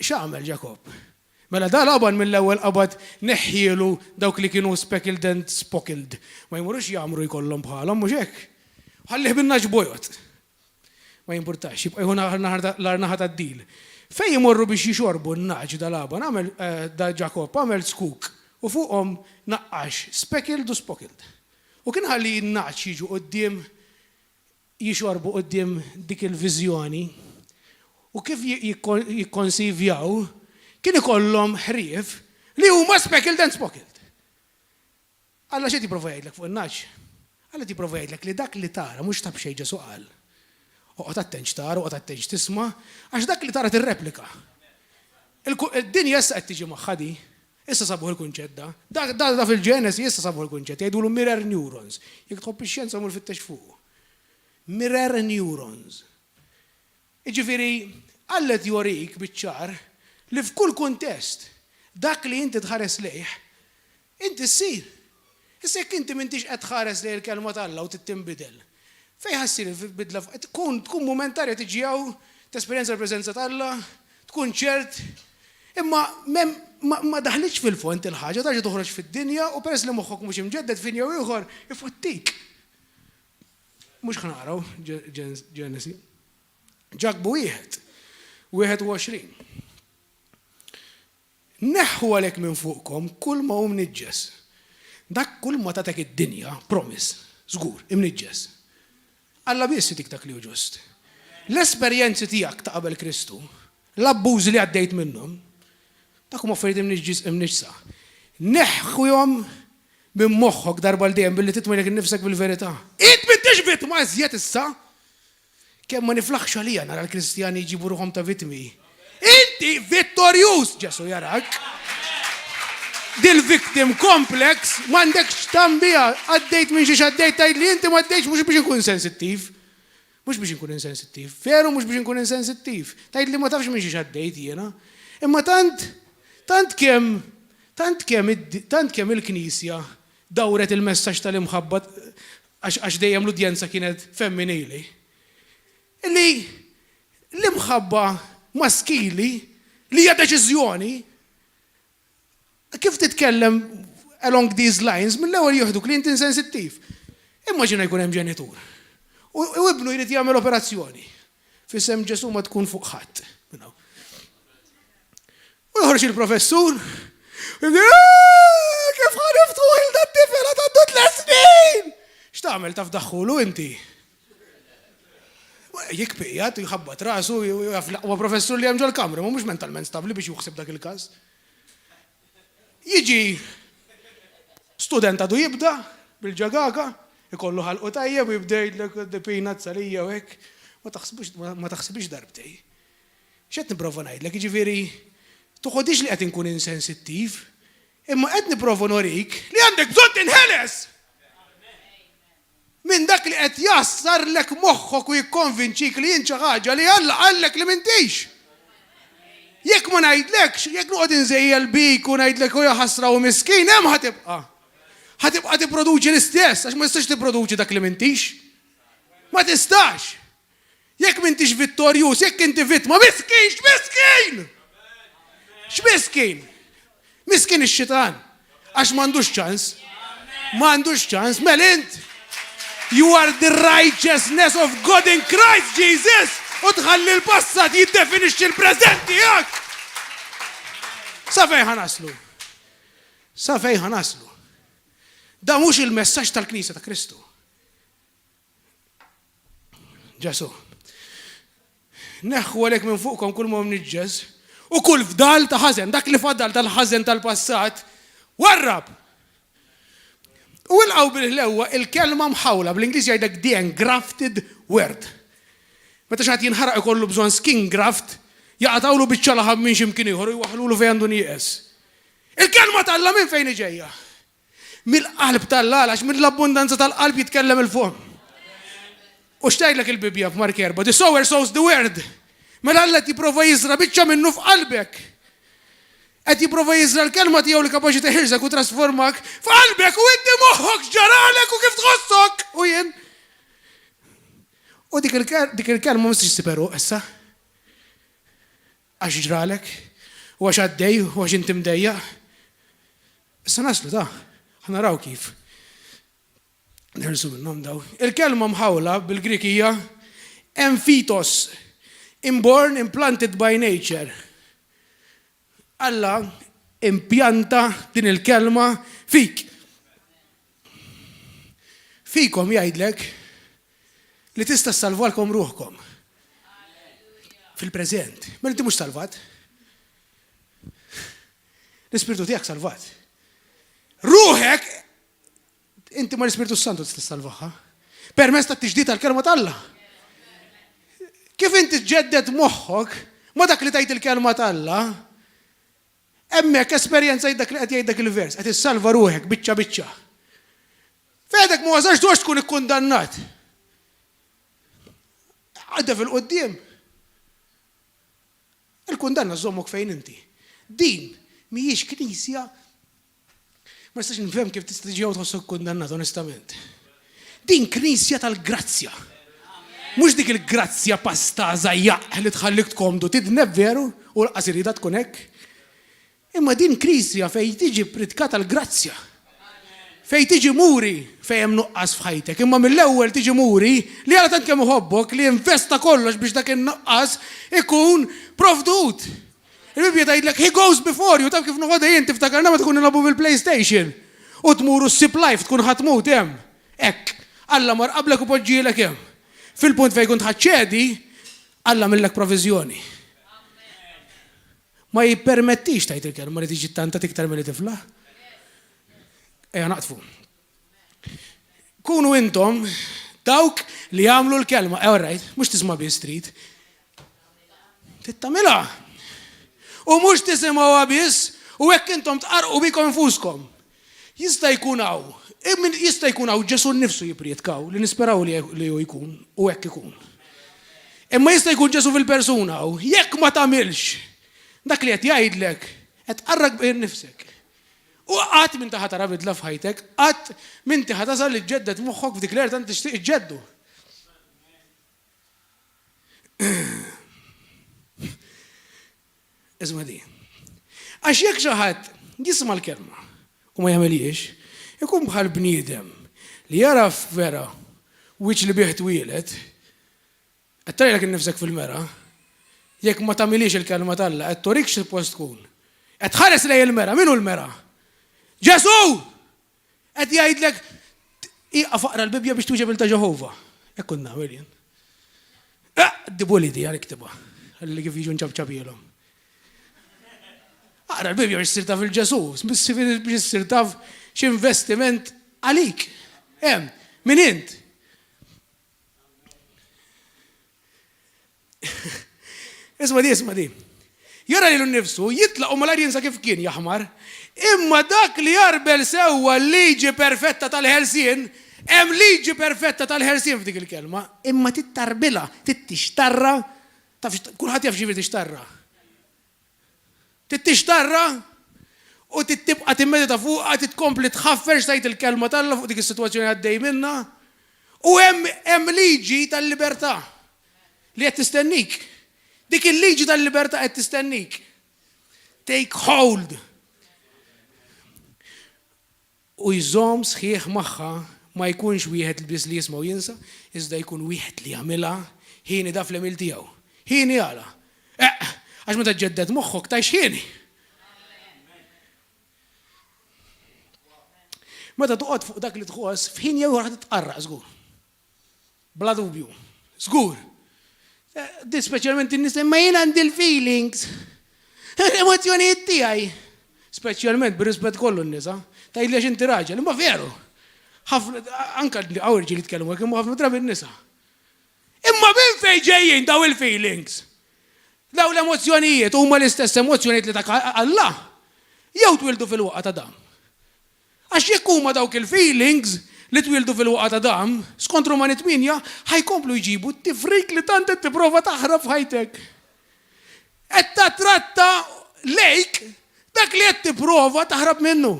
x'għamel Ġakob? Mela da Laban mill-ewwel qabad neħħielu dawk li kienu speckled and spockled. Ma jmurux jagħmlu jkollhom bħalhom mhux hekk. Ħallih bin-naġ bojot. Ma jimpurtax, jibqa' jkun l-arnaħa tad-dil. Fejn jmorru biex jixorbu n-naġ da Laban, da Ġakob għamel skuk u fuqhom naqqax speckled u spockled. U kien ħalli n-naġ jiġu qudiem jixorbu qudiem dik il-viżjoni u kif jikkonsivjaw kien ikollhom ħrief li huma speckled and spockled. Alla x'qed jipprova jgħidlek fuq in-naġ? Alla jipprova jgħidlek li dak li tara mhux tab xejn ġesu qal. Oqgħod attenġ tara, oqgħod attenġ tisma' għax dak li tara tirreplika. Id-dinja issa qed tiġi magħha di, issa sabuh il-kunċett da. Da fil-Ġenesi issa sabuh il-kunċett, jgħidulu mirror neurons. Jekk tħobb ix-xjenza mhux fittex fuq. Mirror neurons. Jiġifieri Alla jorik biċ-ċar li f'kull kuntest dak li inti tħares lejh inti ssir. Issa jekk inti m'intix qed tħares lejh il-kelma tal-Alla u tittinbidel. Fejn ħassir bidla tkun momentarja tiġi hawn tesperjenza l-preżenza tal-Alla, tkun ċert, imma ma daħlitx fil-font il-ħaġa tarġa' toħroġ fid-dinja u peress li moħħok mhux imġedded fin jew ieħor ifottik. Mhux ħnaraw Ġenesi. Ġakbu 21. Neħħu għalhekk minn fuqkom kull ma hu mniġġes. Dak kull ma tatek id-dinja, promise, żgur, imniġġes. Alla biss dik dak li hu ġust. L-esperjenzi tiegħek ta' qabel Kristu, l-abbuż li għaddejt minnhom, dak huma affarijiet imniġsa. Neħħuhom minn moħħok darba l-dejjem billi titmilek innifsek bil-verità. Int m'intix vittma iżjed issa. Kemm ma niflaħx għalija nara l-Kristjani jġibu ruħhom ta' vittmi. Inti vittorjuż Ġesu jarak. Dil-victim complex m'għandekx tambija għaddejt minn xi għaddejt tgħidli inti ma għaddejtx mhux biex inkun sensittiv. Mhux biex inkun insensittiv. Veru mhux biex inkun insensittiv. Tgħidli ma tafx minn xi għaddejt jiena. Imma tant kemm il-Knisja dawret il-messaġġ tal-imħabba għax dejjem l-udjenza kienet femminili. Li l-imħabba maskili li hija deċiżjoni kif titkellem along these lines mill-ewwel jieħduk li inti insensittiv. Immaġina jkun hemm ġenitur. U ibnu jrid jagħmel operazzjoni. F'isem Ġesu ma tkun fuq ħadd. U joħroġ il-professur kif ħaniftuħ il-dat-tifel għaddu 3 snin! X'tagħmel taf daħħulu inti? Jekk pijat, jħabbat rasu, huwa professur li hemm ġol-kamra, ma mhux mentalment stabbli biex juħseb dak il-każ. Jiġi student għadu jibda bil-ġagaga, ikollu ħalqu tajjeb u jibda jgħidlek d-peanut salija u hekk, ma taħsibix darbtej. X'qed nipprova ngħidlek, jiġifieri toħodix li qed inkun insensittiv, imma qed nipprova norik li għandek bżonn tinħeles. Minn dak li qed jassarlek moħħok u jikkonvinċik li jien xi ħaġa li Alla qallek li m'intix. Jekk ma ngħidlekx, jekk noqgħod inżejjel bik u ngħidlek u ħasra u miskin, hemm ħatibqa'. Ħatibqa' tipproduċi l-istess għax ma tistax tipproduċi dak li m'intix. Ma tistax. Jekk m'intix vittorjuż, jekk inti vittma, miskin! X'miskin? Miskin ix-xitan. Għax m'għandux ċans. M'għandux ċans, mel int. You are the righteousness of God in Christ Jesus. U tħalli l-passat jiddefinixxi l-preżent tiegħek. Sa fejn ħanaslu? Sa fejn ħanaslu? Da mhux il-messaġġ tal-Knisja ta' Kristu. Ġesu. Neħħu għalhekk minn fuqkom kull ma mniġġes u kull fdal ta' ħażen, dak li fadal tal-ħażen tal-passat, warrab. U l-qaw bil-ħlewa il-kelma mħawla, bl-Ingliż jgħidek the engrafted word. Meta xaħat jinħaraq ikollu bżonn skin graft, jaqtawlu biċċa laħab minn ximkien ieħor u jwaħlulu fejn għandu nieqes. Il-kelma tal-Alla minn fejn ġejja? Mill-qalb tal-Alla, għax mill-abbundanza tal-qalb jitkellem il-fom. U xtajdlek il-Bibja f'Mark 4, the sower sows the word. Mela Alla jipprova jizra biċċa minnu f'qalbek. Qed jipprova jizra l-kelma tiegħu li kapaċi teħirżek u trasformak f'qalbek u inti moħħok ġaralek u kif tħossok. U jien. U dik il-kelma ma tistax tiperu issa. Għax ġralek, u għax għaddej, u għax inti mdejja. Issa naslu da, ħanaraw kif. Nersu minnom daw. Il-kelma mħawla bil-Grikija emphitos, inborn, implanted by nature. Alla impjanta din il-kelma fik. Fikom jgħidlek li tista' salvalkom ruħkom. Fil-preżent. Ma inti mhux salvat. L-Ispiritu tiegħek salvat. Ruħek inti ma l-Ispiritu Santu tista' salvaħħa. Permezz tat-tiġdid tal-kelma tal-Alla. Kif inti tġeddet moħħok ma dak li tajt il-kelma tal-Alla, hemmhekk esperjenza dak li qed jgħidlek il-vers, qed issalva ruħek biċċa biċċa. Fedek ma wasalx dwar tkun ikkundannat. Għadda fil-qoddim. Il-kundanna żommok fejn inti. Din mhijiex knisja. Ma nistax nifhem kif tista' tiġi tħossok kundannat onestament. Din knisja tal-grazzja. Mhux dik il-grazzja pastaża jaq li tħallik tkomdu tidneb veru u laqas irida tkun hekk. Imma din knisja fejn tiġi pritkat tal-grazzja. Fejn tiġi muri fejn hemm nuqqas f'ħajtek. Imma mill-ewwel tiġi muri li għala tant kemm iħobbok li investa kollox biex dak in-nuqqas ikun provdut. Il-Bibja tgħidlek he goes before you, taf kif noħodha jien tiftakarna ma tkun nilagħbu bil-PlayStation. U tmuru ssib life tkun ħatmut hemm. Hekk, Alla mar qablek u poġġielek hemm. Fil-punt fejn kunt ħaċċedi, Alla millek proviżjoni. Ma jippermettix tajt il-kelma li tiġi tanta tiktar milli tifla. Naqtfu. Kunu intom dawk li jagħmlu l-kelma, alright, mhux tisma' bi street. Tittamilha. U mhux tisimgħuha biss u hekk intom tqarqu bikom infuskom. Jista' jkun hawn Ġesu nnifsu jippriedkaw li nisperaw li hu jkun u hekk ikun. Imma jista' jkun Ġesu fil-persuna u jekk ma tagħmilx dak li qed jgħidlek qed tqarraq bejn nifsek. U qatt minn taħat tara bidla f'ħajtek, qatt minn taħat tasal li tġeddet moħħok f'dik l-erta inti tixtieq iġġeddu. Isma' di. Għax jekk xi ħadd jisma' l-kelma u ma jagħmelix, ikun bħal bniedem li jara vera wiċċ li bih twieled, qed tarilek innifsek fil-mera, jekk ma tagħmilix il-kelma tal-Alla, qed torik x'suppost tkun. Qed tħares lejn il-mera, min hu l-mera? Ġesu! Qed jgħidlek iqaf aqra l-Bibja biex tuġeb il-ta' Ġehovah. Hekk kont nagħmel jien. Dibuli di għal iktibha, ħalli kif jiġu nċabċabielhom. Aqra l-Bibja biex issir taf il-Ġesu, biex issir taf x'investiment għalik. Hemm, min int. Isma' di. Jara li l-nifsu jitlaq u malar jinsa kif kien jaħmar, imma dak li jarbel sewwa l-liġi perfetta tal-ħelsien, hemm liġi perfetta tal-ħelsien f'dik il-kelma, imma tittarbila, tittixtarra, kulħadd jaf xi tixtarra. Tittixtarra u tibqa' timmedita fuqha titkompli tħaffer x'tajt il-kelma tal-Alla fuq dik is-sitwazzjoni għaddej minnha. U hemm liġi tal-libertà li qed tistennik. Dik il-liġi tal-libertà qed tistennik. Take hold. U jżomm sħiħ magħha ma jkunx wieħed biss li jisma' u jinsa, iżda jkun wieħed li jagħmilha ħieni daf l-emil tiegħu. Ħieni għala. Għax meta ġeddet moħħok tajx ħieni. Meta toqgħod fuq dak li tħoss f'ħin jew ħadd titqarraq żgur. Bla dubju. Żgur. Di speċjalment in-nies imma jien għandi l-feelings. L-emozzjonijiet tiegħi. Speċjalment bir-rispett kollu n-nisa. Tgħidli inti raġel, imma veru. Anke għawrġi li tkellmu hekk imma ħafna drabi n-nisa. Imma minn fejn ġejjin daw il-feelings? Daw l-emozjonijiet huma l-istess emozjonijiet li dak Allah jew twildu fil-waqgħa ta' dam. Għax jekk huma dawk il-feelings li twildu fil-waqgħa ta' dam, skont Romani 8 ħajkomplu jġibu t-tifrik li tant qed tipprova taħrab f'ħajtek. Qed tratta lejk dak li qed tipprova taħrab minnu.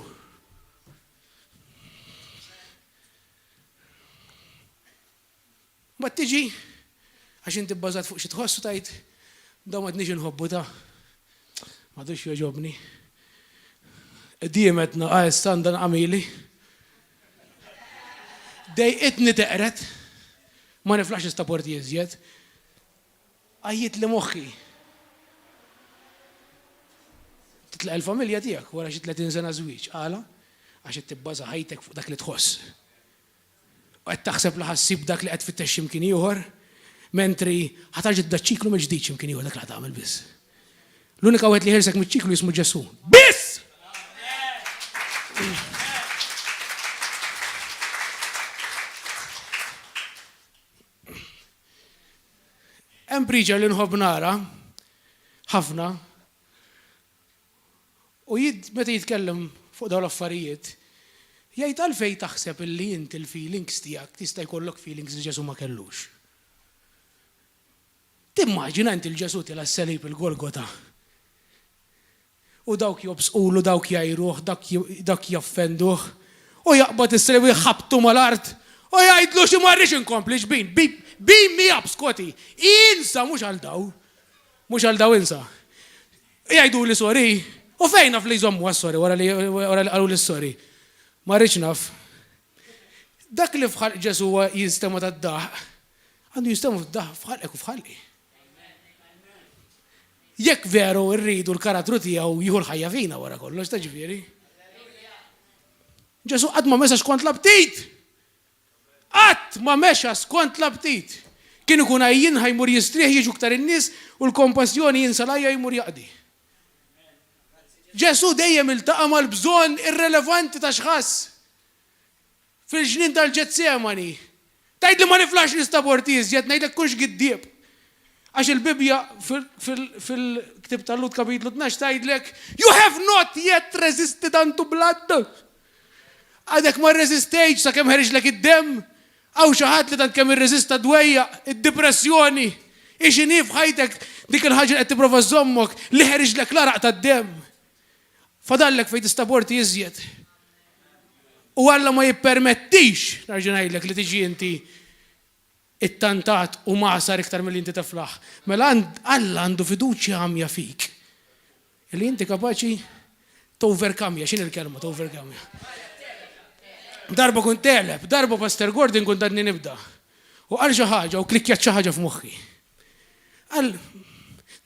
Ma tiġi għax inti bbażat fuq xi tħossu tajt daw ma tniex inħobbu ta' m'għadux jogħġobni. Diemetna standan għamili. Dejqitni teqret. Ma niflax istaporti jiżjed. Għajjit li moħħi. Titlaq il-familja tiegħek wara xi 30 sena żwieġ. Għala għax qed tibbaża ħajtek fuq dak li tħoss. U qed taħseb li ħassib dak li qed fittex x'imkien ieħor, mentri ħatarġi tdaċċiklu mill-ġdid x'imkien ieħor dak li tagħmel biss. L-unika wieħed li ħersek miċ-ċiklu jismu Ġesu. Biss! Hemm preacher li nħobb nara ħafna u meta jitkellem fuq dawn l-affarijiet jgħid għalfejn taħseb illi inti l-feelings tiegħek tista' jkollok feelings li Ġesu ma kellux. Timmaġina inti l-Ġesu tila s-selib il-Golgota. U dawk jobsqulu, dawk jajruh, dak jaffenduh, u jaqbad is-selib jħabtu mal-art, u jgħidlu xi marrix inkompli xbin, beam me up, Scotty, insa mhux għal daw insa. Jgħidu li sori, u fejn naf li jżommu għas-sori wara li qalu li s-sori. Ma rridx naf. Dak li fħalq Ġesu jistema tad-daħ, għandu jistema tad-daħ fħalqek u fħalqi. Jekk veru rridu l-karattru tiegħu jieħu l-ħajja fina wara kollox ta' ġifieri. Ġesu qatt ma mexa skont l-aptit. Qatt ma mexa skont l-aptit. Kien ikun għajjin ħajmur jistrieħ jiġu ktar in-nies u l-kompassjoni jinsalajja jmur jaqdi. Ġesu dejjem iltaqa' mal-bżonn irrelevanti ta' x'ħass. Fil-ġnien tal-Ġetsemani. Tgħidli ma niflax l-istaporti iżjed ngħidlek kunx giddieb. Għax il-Bibja fil-ktib tal-Lut kapitlu 12 tgħidlek you have not yet resisted unto blood. Għadek ma rresistejx sakemm ħereġlek id-demm, għaw xi ħadd li tant kemm irreżista dwejja, id-depressjoni, ixini f'ħajtek dik il-ħaġa qed tipprova żommok li ħereġlek l-araq tad-demm. Fadallek fejn tista' porti iżjed. U Alla ma jippermettix narġa' ngħidlek li tiġi inti it-tantat u maqsar iktar mill inti teflaħ. Mela Alla għandu fiduċja għamja fik. Illi inti kapaċi toverkamja, x'in il-kelma toverkamja? Darba kun teleb, darba Pastor Gordon kun dadni nibda. U għal xi ħaġa u klikkjat xi ħaġa f'moħħi. Għal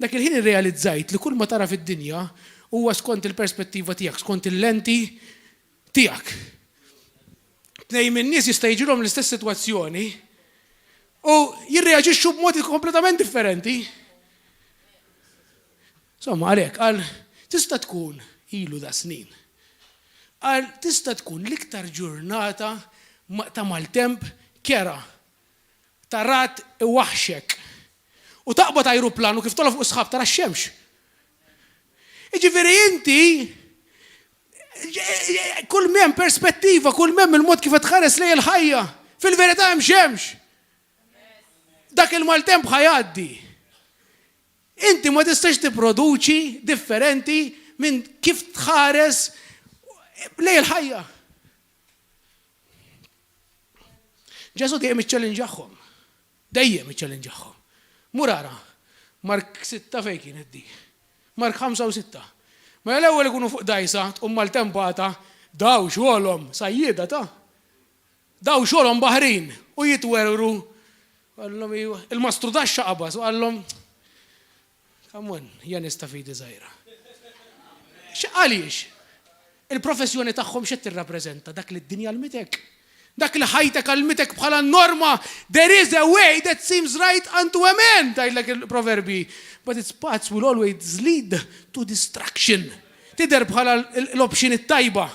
dak il-ħin irrealizzajt li kull ma tara fid-dinja huwa skont il-perspettiva tiegħek, skont il-lenti tiegħek. Tnejn min-nies jista' jiġilhom l-istess sitwazzjoni u jirreaġixxu b'modi kompletament differenti. Insomma, għalhekk qal tista' tkun ilu da snin. Qal tista' tkun l-iktar ġurnata ta' maltemp kera. Tarat iwaħxek. U taqbad ajruplan u kif tolaf fuq sħab tara x-xemx. Jiġifieri inti kull mem perspettiva, kull mem il-mod kif tħares lej il-ħajja. Fil-verità hemm xemx. Dak il-maltemp ħajaddi. Inti ma tistax tipproduċi differenti minn kif tħares lej il-ħajja. Ġesu dejjem iċċellinġahom. Dejjem iċċellinġahom. Murara, Mark 6 fejn kienet di. Mark 5 u 6. Ma l-ewwel ikunu fuq dajsa tqum mal-tempata daw xogħolhom sajjieda ta'. Daw xogħolhom baħrin u jitwerru. Għallhom il-mastru daxxa qabas u għallhom kamon, jan istafidi żgħira. Għaliex? Il-professjoni tagħhom x'qed tirrappreżenta dak li d-dinja l-mitek. Dak li ħajtek għal-mitek bħala norma. There is a way that seems right unto a man, tajlek il-proverbi. But its paths will always lead to destruction. Tidher bħala l-option it-tajba.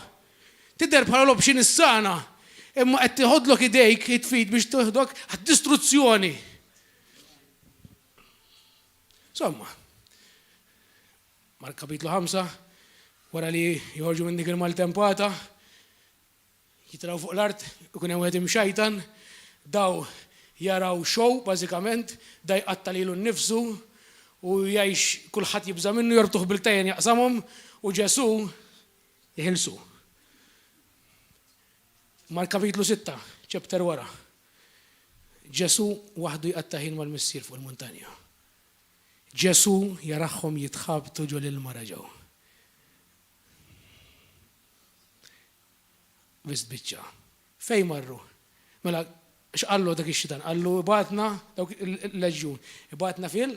Tidher bħala l-option is-sana. Imma qed tiħodlok idejk jitfid biex tieħdok għad-distruzzjoni. Insomma, Mark kapitlu 5, wara li joħorġu minn dik il-maltempata, jitraw fuq l-art, ikun hemm wieħed imxajtan, daw jaraw show bażikament, da jqatta lilu nnifsu u jgħix kulħadd jibża minnu jorbtuh bil-tajjen jaqsamhom u Ġesu jħilsu. Mark kapitlu 6, chapter wara. Ġesu waħdu jqatta' ħin mal-missier fuq il-muntanja. Ġesu jarahom jitħabtu ġol il-mara ġew. Biss biċċa. Fejn marru? Mela x'qallu dak ix-xitan? Qallu ibatna dawk il-leġjun. Ibatna fil?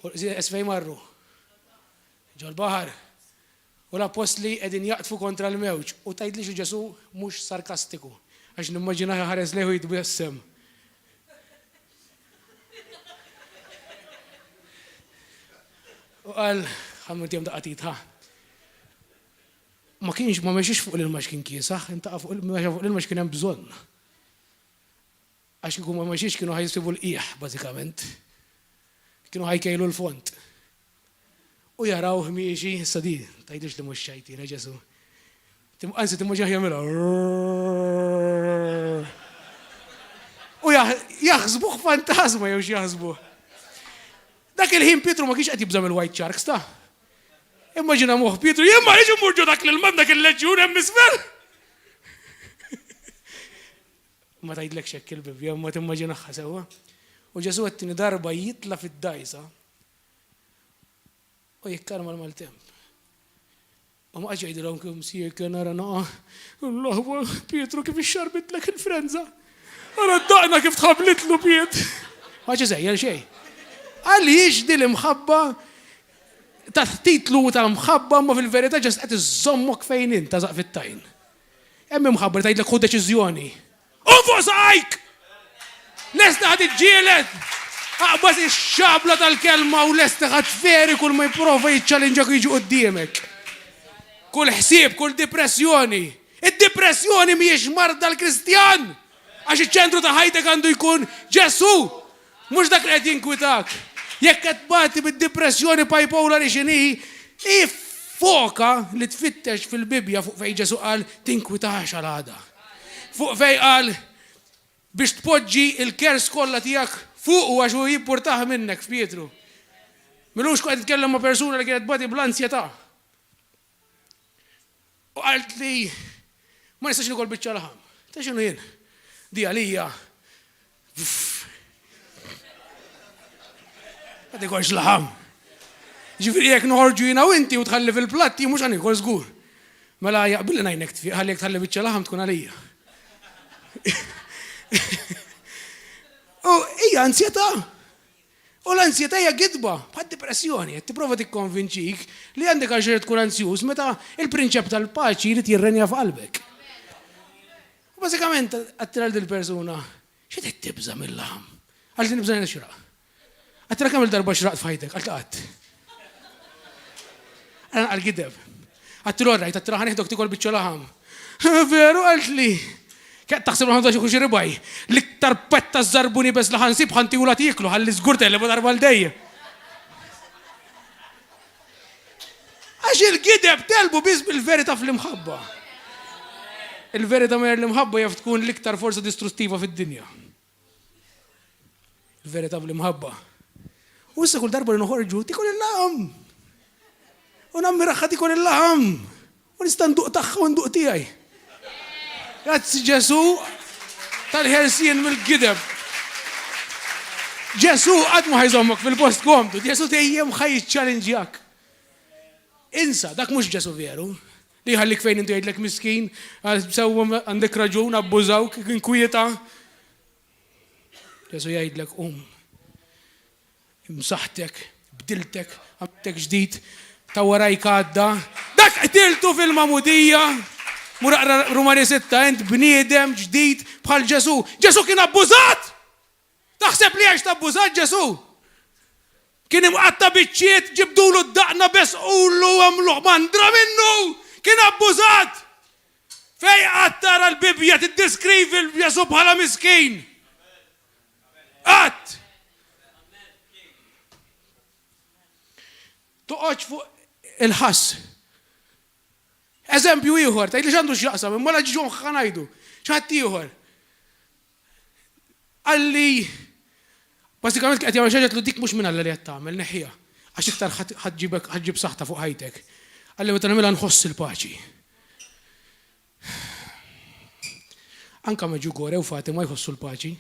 Fejn marru? Ġol baħar. U l-apostli qegħdin jaqtfu kontra l-mewġ u tgħidli xi Ġesu mhux sarkastiku għax nimmaġinaha ħares leħu jitbessem. U qal ħammut jem daqatit ha. Ma mexiex fuq l-ilma x'kien kiesaħ, intaqa' fuq l-ilma x'kien hemm bżonn. Għax kieku ma mexiex kienu ħajsibu l-qiegħ bażikament. Kienu ħajkejlu l-font. U jaraw miexi sadi, tgħidilx li mhux xajtina Ġesu. Anzi timmaġina jagħmilha. U jaħsbuh fantasma jew xi jaħsbuh. Dak il-ħin Pietru ma kienx qed jibżam il-White Sharks ta'. Immaġina moħħ Pietru, jemma jiġu murġu dak l-ilma dak il-leġjun hemm isfel. Ma tgħidlekx hekk il-bibja, ma timmaġinaħħa sewwa. U Ġesu qed darba jitla fid-dajsa. U jikkarma l-maltemp. Ma ma jgħidilhom kemm sier kien ara naqa' Allahu Pietru kif ixxarbitlek il-frenza. Ara daqna kif tħablitlu Piet. Ma ġeżejjel xejn. Għaliex din l-imħabba ta' titlu tal-mħabba ma fil-verità ġest qed iżommok fejn int tażaq fit-tajn. Hemm imħabba li tgħidlek ħu deċiżjoni. Ufosajk! Lesta ħad iġġieled! Aqbas ix-xabla tal-kelma u lesta ħad tferi kull ma jipprova jiċċalenġak jiġu quddiemek. Kull ħsieb, kull depressjoni. Id-depressjoni mhijiex marda l-Kristjan! Għax iċ-ċentru ta' ħajtek għandu jkun Ġesu! Mhux dak li qed jinkwitak. Jekk qed bagħti bid-depressjoni bipolar x'inhi, foka li tfittex fil-Bibja fuq fejn Ġesu qal tinkwitax għal għada. Fuq fejn qal biex tpoġġi l-kers kollha tiegħek fuq għax hu jippurtaħ minnek f'Pietru. Milux qed titkellem ma' persuna li kienet bagħti bl-ansjetà. U qalt li ma nistax nikol biċċa laħam. Ta' x'inhu jien? Di għalija. Ma tikolx laħam. Ġifieri jekk noħorġu jiena u inti u tħalli fil-platti mhux ħanikol żgur. Mela jaqbilli ngħinek tfiq ħalli jekk tħalli biċċa laħam tkun għalija. U hija ansjetà. U l-ansjetà hija gidba, bħad-depressjoni, qed tipprova tikkonvinċik li għandek għaxer tkun ansjuż meta il-prinċep tal-paċi jrid jirrenja f'qalbek. U bażikament għattira l-persuna, x'qed qed tibża mill-laħam? Għalti nibża nixraq. Għattira kemm il-darba xraqt f'ħajtek, għalt qatt. Għana għal-gideb. Għattilu għarrajt, għattira ħaneħdok tikol biċċa laħam. Veru għalt li. Kħed taħseb l-ħamda xie kuxi ribaj. L-iktar petta z-zarbuni bes laħansib ħanti u la tiklu, għalli zgurta li darba l-dej. Għax il-gideb telbu biz bil-verita fl-imħabba. Il-verita mer l-imħabba jaf tkun l-iktar forza distruttiva fid-dinja. Il-verita fl-imħabba. U issa kull darba li noħorġu, tikol il-laħam. U nammi raħħa tikol il-laħam. U nistan duq taħħa u nduq tijaj. Grazzi Ġesu tal-ħelsien mill-gideb. Ġesu għad ma ħajżommok fil-post komdu. Ġesu tejjem ħaj ċallenġjak. Insa, dak mux Ġesu veru. Li ħallik fejn intu jgħidlek miskin, sewa għandek raġun, abbużawk, inkwieta. Ġesu jgħidlek imsaħtek, bdiltek, għamtek ġdid, ta' warajk għadda. Dak qtiltu fil-mamudija. Muraqra Rumani 6, ent bniedem ġdid bħal Ġesu. Ġesu kien abbużat! Taħseb li għax tabbużat Ġesu? Kien imqatta biċċiet ġibdulu d-daqna bes ullu għamluħ mandra minnu! Kien abbużat! Fej għattara l-Bibja tiddeskrivi l-Ġesu bħala miskin. Għatt! toqgħodx fuq il-ħass. Eżempju ieħor, tgħid li x'għandu x'jaqsam, imma la ġiġu ngħidu. X'ħadd ieħor. Għalli bażikament qed jagħmel xi ħaġa li dik mhux minn Alla li qed tagħmel neħħiha. Għax iktar ħaġġib saħħta fuq ħajtek. Għalli meta nagħmilha nħoss il-paċi. Anka Meġugorje u Fatima jħossu l-paċi.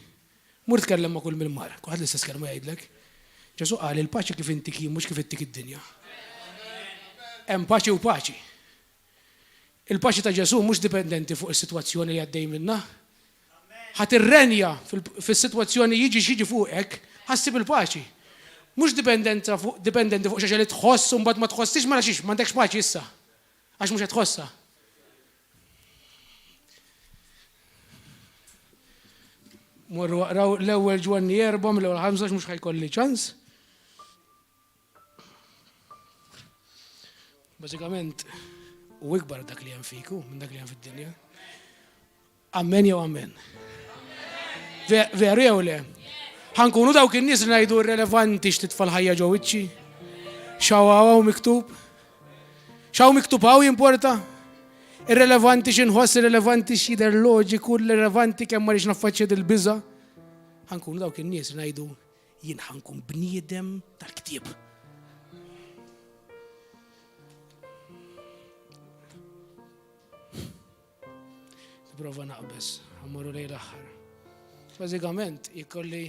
Mur tkellem ma' kull mill-mar, kulħadd l-istess kelma jgħidlek. Ġesu qal il-paċi kif intik jien mhux kif intik id-dinja. Hemm paċi u paċi. Il-paċi ta' Ġesu mhux dipendenti fuq is-sitwazzjoni li għaddej minnha. Ħadd irrenja fis-sitwazzjoni jiġi fuqek, ħassib il-paċi. Mhux dipendenti fuq xi ħaġa li tħoss u mbagħad ma tħossix ma nafx m'għandekx paċi issa. Għax mhux qed tħossha. Morru waqraw l-ewwel Ġwanni 4 mill-ewwel 5 mhux ħajkolli ċans. Bażikament u ikbar dak li hemm fiku minn dak li hemm fid-dinja. Amen jew amen. Veru jew le? Ħankunu dawk in-nies li ngħidu irrelevanti x'titfal ħajja ġew wiċċi. X'hawn miktub. X'hawn miktub hawn jimporta. Irrelevanti x'inħoss, irrelevanti x'jidher loġiku, irrelevanti kemm ma rridx naffaċċja il-biża. Ħankunu dawk in-nies li ngħidu jien ħankun bniedem tal-ktieb. Prova naqbes, għammurru lej l-aħħar. Bażikament, jkolli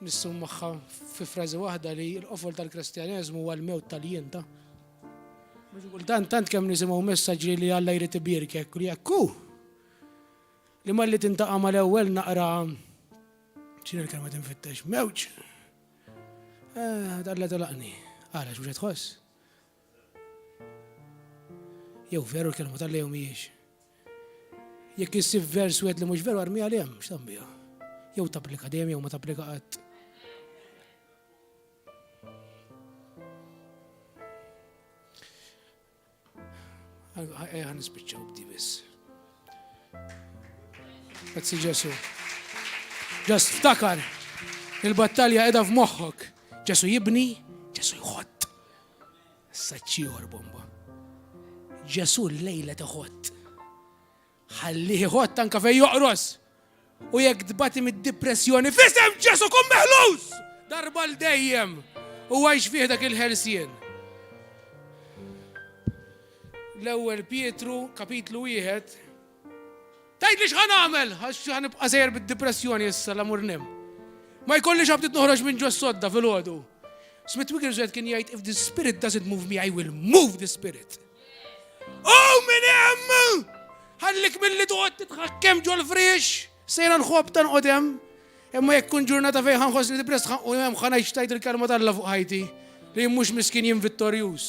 nissum magħha fi frażi waħda li l-qofol tal-Kristjaneżmu huwa l-mewt tal-jien ta'. Tant kemm nisimgħu messaġġi li Alla jrid ibierkek u li hekk hu. Li malli tintaqa' mal-ewwel naqra x'inhi l-kelma tinfittex, mewġ. Alla telaqni. Għalax mhux qed tħoss. Jew veru l-kelma tal-Alla jew mhijiex. Jekk issib vers wieħed li mhux veru armija li hemm, x'tagħmilha. Jew tapplika dejjem jew ma tapplika qatt. Ħan nispiċċaw b'di biss. Grazzi Ġesu. Ġast ftakar il-battalja qiegħda f'moħħok. Ġesu jibni, Ġesu jħott. Saċċieħor bomba. Ġesu l-lejla tiħott. ħalli ħott anka fejn joqros. U jekk tbati mid-depressjoni, fisem Ġesu kun meħlus! Darba l-dejjem. U għajx fih dak il-ħelsien. L-ewwel Pietru, kapitlu 1. Tajt li x'ħan nagħmel, għax ħanibqa' sejjer bid-depressjoni issa l-amur nim. Ma jkollix ħabtit noħroġ minn ġo s-sodda fil-ħodu. Smith Wigglesworth kien jgħid, if the spirit doesn't move me, I will move the spirit. Oh, min hemm! Ħallik milli toqgħod titħakkem ġol frix, sejra nħobb tanqodem, imma jekk kun ġurnata fejn ħanħossni depress u hemm ħanajx tajt il-kelma tal-Alla fuq ħajti li mhux miskin jien vittorjuż.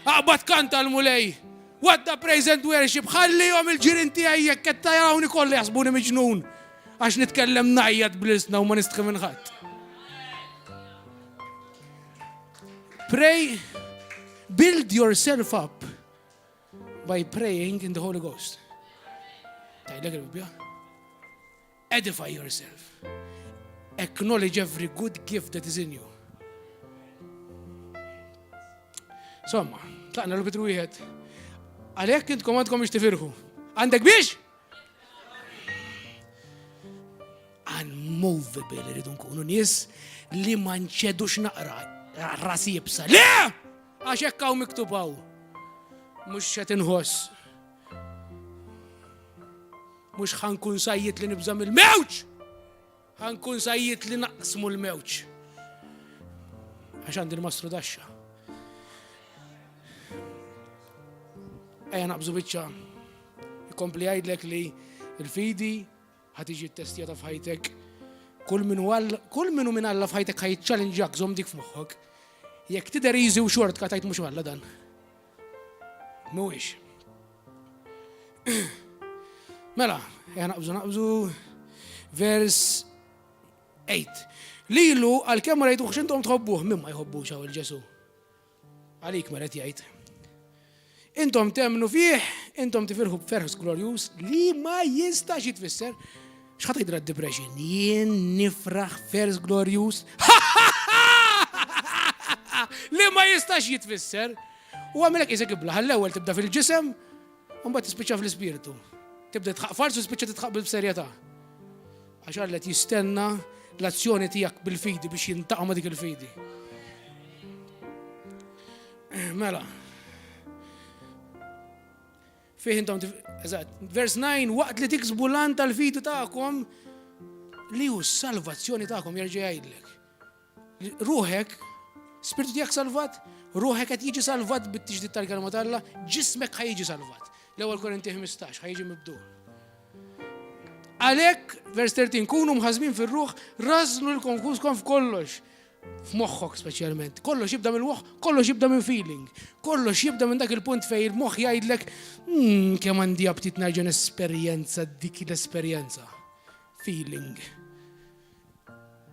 Aqbad kanta l-mulej, what the praise and worship, ħallihom il-ġirien tiegħi jekk qed tarawni kolli jaħsbuni miġnun għax nitkellem ngħajjad bl-isna u ma nistħi minn ħadd. Pray, build yourself up by praying in the Holy Ghost. Tajlek il-Bibbja. Edify yourself. Acknowledge every good gift that is in you. Somma, tlaqna l-Petru 1. Għalhekk intkom għandkom biex tifirħu. Għandek biex? Unmovable irridu nkunu nies li ma nċedux naqra rasi jibsa. Le! Għax hekk hawn miktub hawn. Mhux qed inħoss. Mhux ħankun sajjit li nibżam il-mewġ. Ħankun sajjit li naqsmu l-mewġ. Għax għandi l-mastru daxxa. Ejja naqbżu biċċa. Ikompli jgħidlek li l-fidi ħatiġi ttestjata f'ħajtek. Kull minnu minn Alla f'ħajtek ħajtċallenġjak żomm dik f'moħħok. Jekk tidher easy u short ka tajt mhux Alla dan. Mhuwiex. Mela, naqbżu vers 8. Lilu għal-kemm ma rajtuħx intom tħobbuh, min ma jħobbux hawn il-Ġesu. Għalik ma qed jgħid. Intom temnu fih, intom tifirħu b'ferħus glorjus li ma jistax jitfisser. X'ħadd jidra d-depression? Jien nifraħ ferħus glorjus li ma jistax jitfisser. U għamilek isek ibla, l-ewwel tibda fil-ġisem, u mbagħad tispiċċa fl-ispirtu. Tibda tħaq farsu spiċċa titħaq bil-serjetà. Għax Alla jistenna l-azzjoni tiegħek bil-fidi biex jintaqa' ma' dik il-fidi. Mela. Fih intom eżatt, vers 9 waqt li tiksbu lan tal-fidi tagħkom li hu s-salvazzjoni tagħkom jerġa' jgħidlek. Ruħek, spiritu tiegħek salvat, ruħek qed jiġi salvat bit-tiġdid tal-kelma tal-Alla, ġismek ħajjiġi salvat. L-ewwel Korinti 15 ħajjiġi mibduħ. Għalhekk, vers 13, kunu mħażmin fir-ruħ, rażlu l-konfuskom f'kollox. F'moħħok speċjalment. Kollox jibda mill-moħħ, kollox jibda minn feeling. Kollox jibda minn dak il-punt fejn il-moħħ jgħidlek kemm għandi aptit nerġa' nesperjenza dik l-esperjenza. Feeling.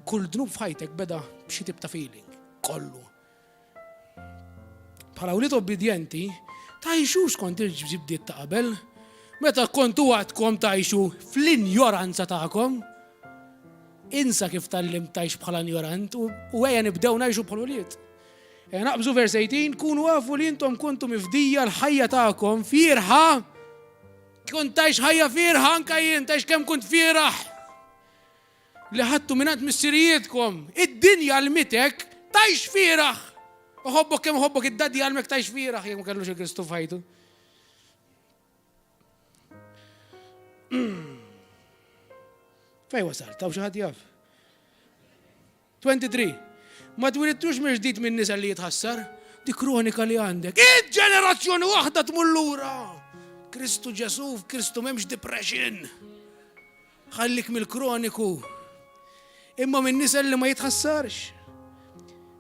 Kull dnub f'ħajtek beda b'xi tip ta' feeling. Kollu. Bħala wlied obbedjenti, tajxu skont il-ġibdiet ta' qabel. Meta kontu għadkom tajxu fl-injoranza tagħkom, insa kif tal-lim tajx bħala ignorant u għeja nibdew najxu bħal wlied. Naqbżu vers 18, kunu għafu li intom kuntu mifdija l-ħajja ta'kom firħa, kont tajx ħajja firħa anka jien, tajx kem kunt firħ. Li ħattu minant missirijietkom, id-dinja l-mitek tajx firħ. Uħobbok kem uħobbok id-daddi għalmek tajx firħ, jek ma kellux il-Kristu fajtu. Fej wasal, taw xaħat jaf. 23. Ma twilittux meġdijt minn nisa li jitħassar, di kronika li għandek. Ġenerazzjoni waħda tmullura. Kristu Ġesu, Kristu memx depression. Ħallik mill-kroniku. Imma minn nisa li ma jitħassarx.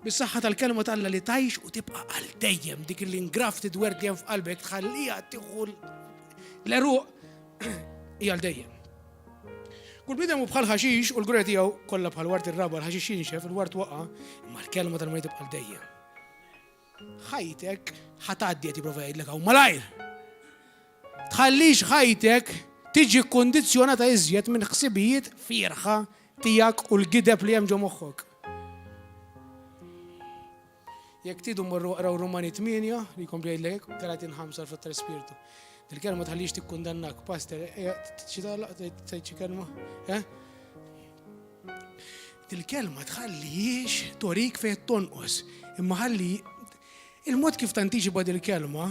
Bis-saħħa tal-kelma tal-Alla li tajx u tibqa għal dejjem dik l-ingrafted word li hemm f'qalbek tħallija tieħu l-eruq hija għal dejjem. Kull bidem u bħal ħaxix u l-gura tiegħu kollha bħal wart ir-raba l-ħaxix jinxef, il-wart waqa' imma l-kelma tal-Alla tibqa' dejjem. Ħajtek ħatgħaddi qed jipprova jgħidlek hawn malajr. Tħallix ħajtek tiġi kkundizzjonata iżjed minn ħsibijiet firħa tiegħek u l-gideb li hemm ġo moħħok. Jekk tidu mmorru raw Rumani 8 li jkompli jgħidlek 35 frott tal-Ispirtu. Dil-kelma tħallix tikkundannak, pastor, tgħid kelma? Dil-kelma tħallix torik fejn tonqos, imma ħalli il-mod kif tantiċiba dil-kelma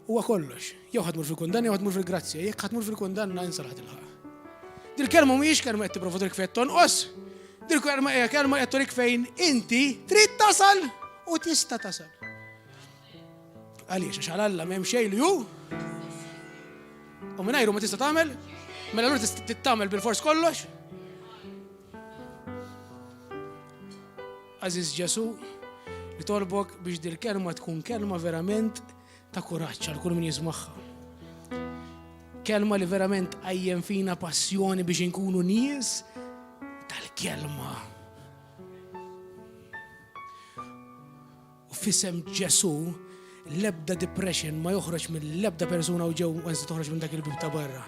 huwa kollox. Jew ħadmur fil-kundanna jew ħadmur fil-grazzja, jekk ħadmur fil-kundanna insalħat il-ħaq. Dil-kelma mhijiex kelma qed tipprova torik fejn tonqos, dil-kelma hija kelma qed torik fejn inti trid tasal u tista' tasal. Għaliex għax Alla m'hemm xejn li hu u mingħajru ma tista' tagħmel, mela allura tista' tagħmel bil-fors kollox. Aziz Ġesu, li tolbok biex dil-kelma tkun kelma verament ta' kuraġġ għal kull min jismagħha. Kelma li verament għajjem fina passjoni biex inkunu nies tal-kelma. U f'isem Ġesu l-ebda depression ma joħroġ mill-ebda persuna u ġew għansi toħroġ minn dak il-bib ta' barra.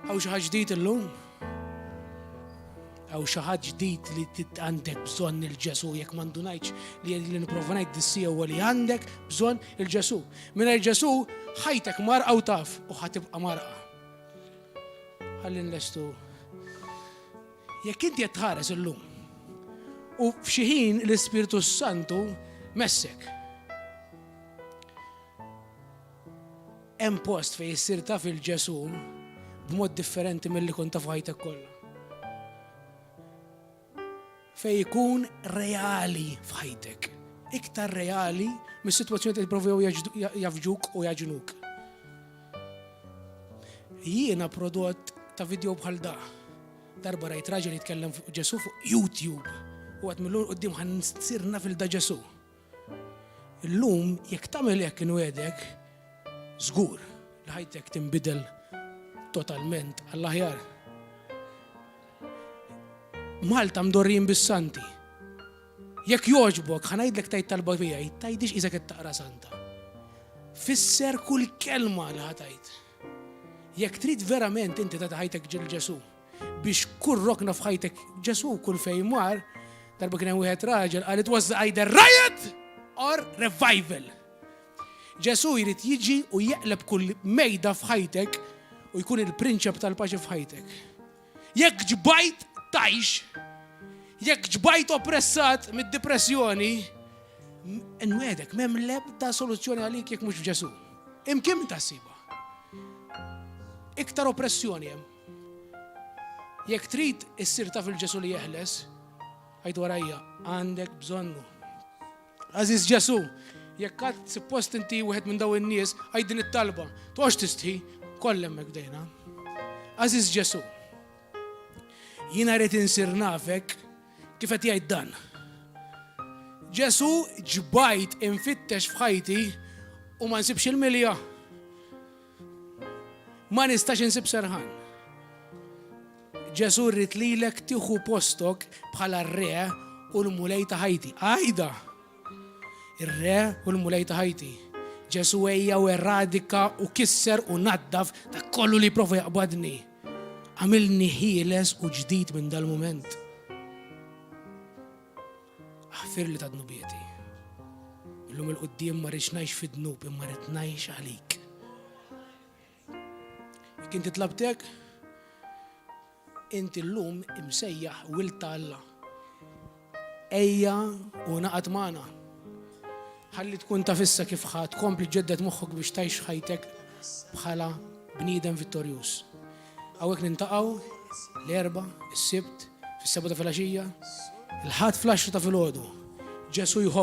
Għaw xi ħaġa ġdid illum? Għaw xi ħaġa ġdid li għandek bżonn il-Ġesu jekk m'għandunajx li nipprova ngħid dissija huwa li għandek bżonn il-Ġesu. Mingħajr Ġesu ħajtek marqa u taf u ħatibqa' marqa. Ħalli nlestu. Jekk inti qed tħares illum u f'xi ħin l-Ispiritu Santu messek. Hemm post fejn issir taf il-Ġesu b'mod differenti milli kont taf ħajtek kollha. Fejn ikun reali f'ħajtek. Iktar reali mis-sitwazzjoni li jipprovaw jafġuk u jaġnuk. Jiena prodott ta' video bħal da. Darba rajt raġel jitkellem fuq Ġesu fuq YouTube. U għad mill-lum qudiem ħan sirna fil-da Ġesu. Illum jekk tagħmel hekk inwedek, żgur li ħajtek tinbidel totalment għall-aħjar. Malta mdorrin bis-santi. Jekk jogħġbok ħanajdlek tajt talba tiegħi, tgħidix iżek qed taqra santa. Fisser kull kelma li ħatajt. Jekk trid verament inti ta' ħajtek ġil Ġesu biex kull rokna f'ħajtek Ġesu kull fejn mar, Darba kien hemm wieħed raġel qal it was either riot or revival. Ġesu jrid jiġi u jeqleb kull mejda f'ħajtek u jkun il-prinċep tal-paċi f'ħajtek. Jekk ġbajt tajx, jekk ġbajt oppressat mid-depressjoni, nwedek m'hemm l-ebda soluzzjoni għalik jekk mhux f'Ġesu. Imkien tassiba. Iktar oppressjoni hemm. Jekk trid issir taf il-Ġesu li jeħles, għajt warajja, għandek bżonnu. Aziz Ġesu, jekk għad suppost inti wieħed minn daw in-nies għajt din it-talba, toħx tistħi, kollem dejna. Aziz Ġesu, jiena rrid insir nafek kif qed jgħid dan. Ġesu ġbajt infittex f'ħajti u ma nsibx il-milja. Ma nistax insib serħan. Ġesu rrid lilek tieħu postok bħala r-re u l-mulej ta' ħajti. Għajda! Ir-re u l-mulej ta' ħajti. Ġesu ejja u eradika u kisser u naddaf ta' kollu li prova jaqbadni. Għamilni ħieles u ġdid minn dal-moment. Aħfir li ta' dnubieti. Illum il-qoddim ma rridx ngħix fid-dnub imma rrid ngħix għalik. Jekk inti tlabtek, inti llum imsejjaħ wilta Alla. Ejja u naqat magħna. Ħalli tkun tafissa kif ħadd kompli ġeddet moħħok biex tgħix ħajtek bħala bniedem vittorjuż. Hawnhekk nintaqgħu l-erba', is-sibt, fis-seba' ta' filgħaxija, il-ħadd fl-10 ta' filgħodu. Ġesu jħobb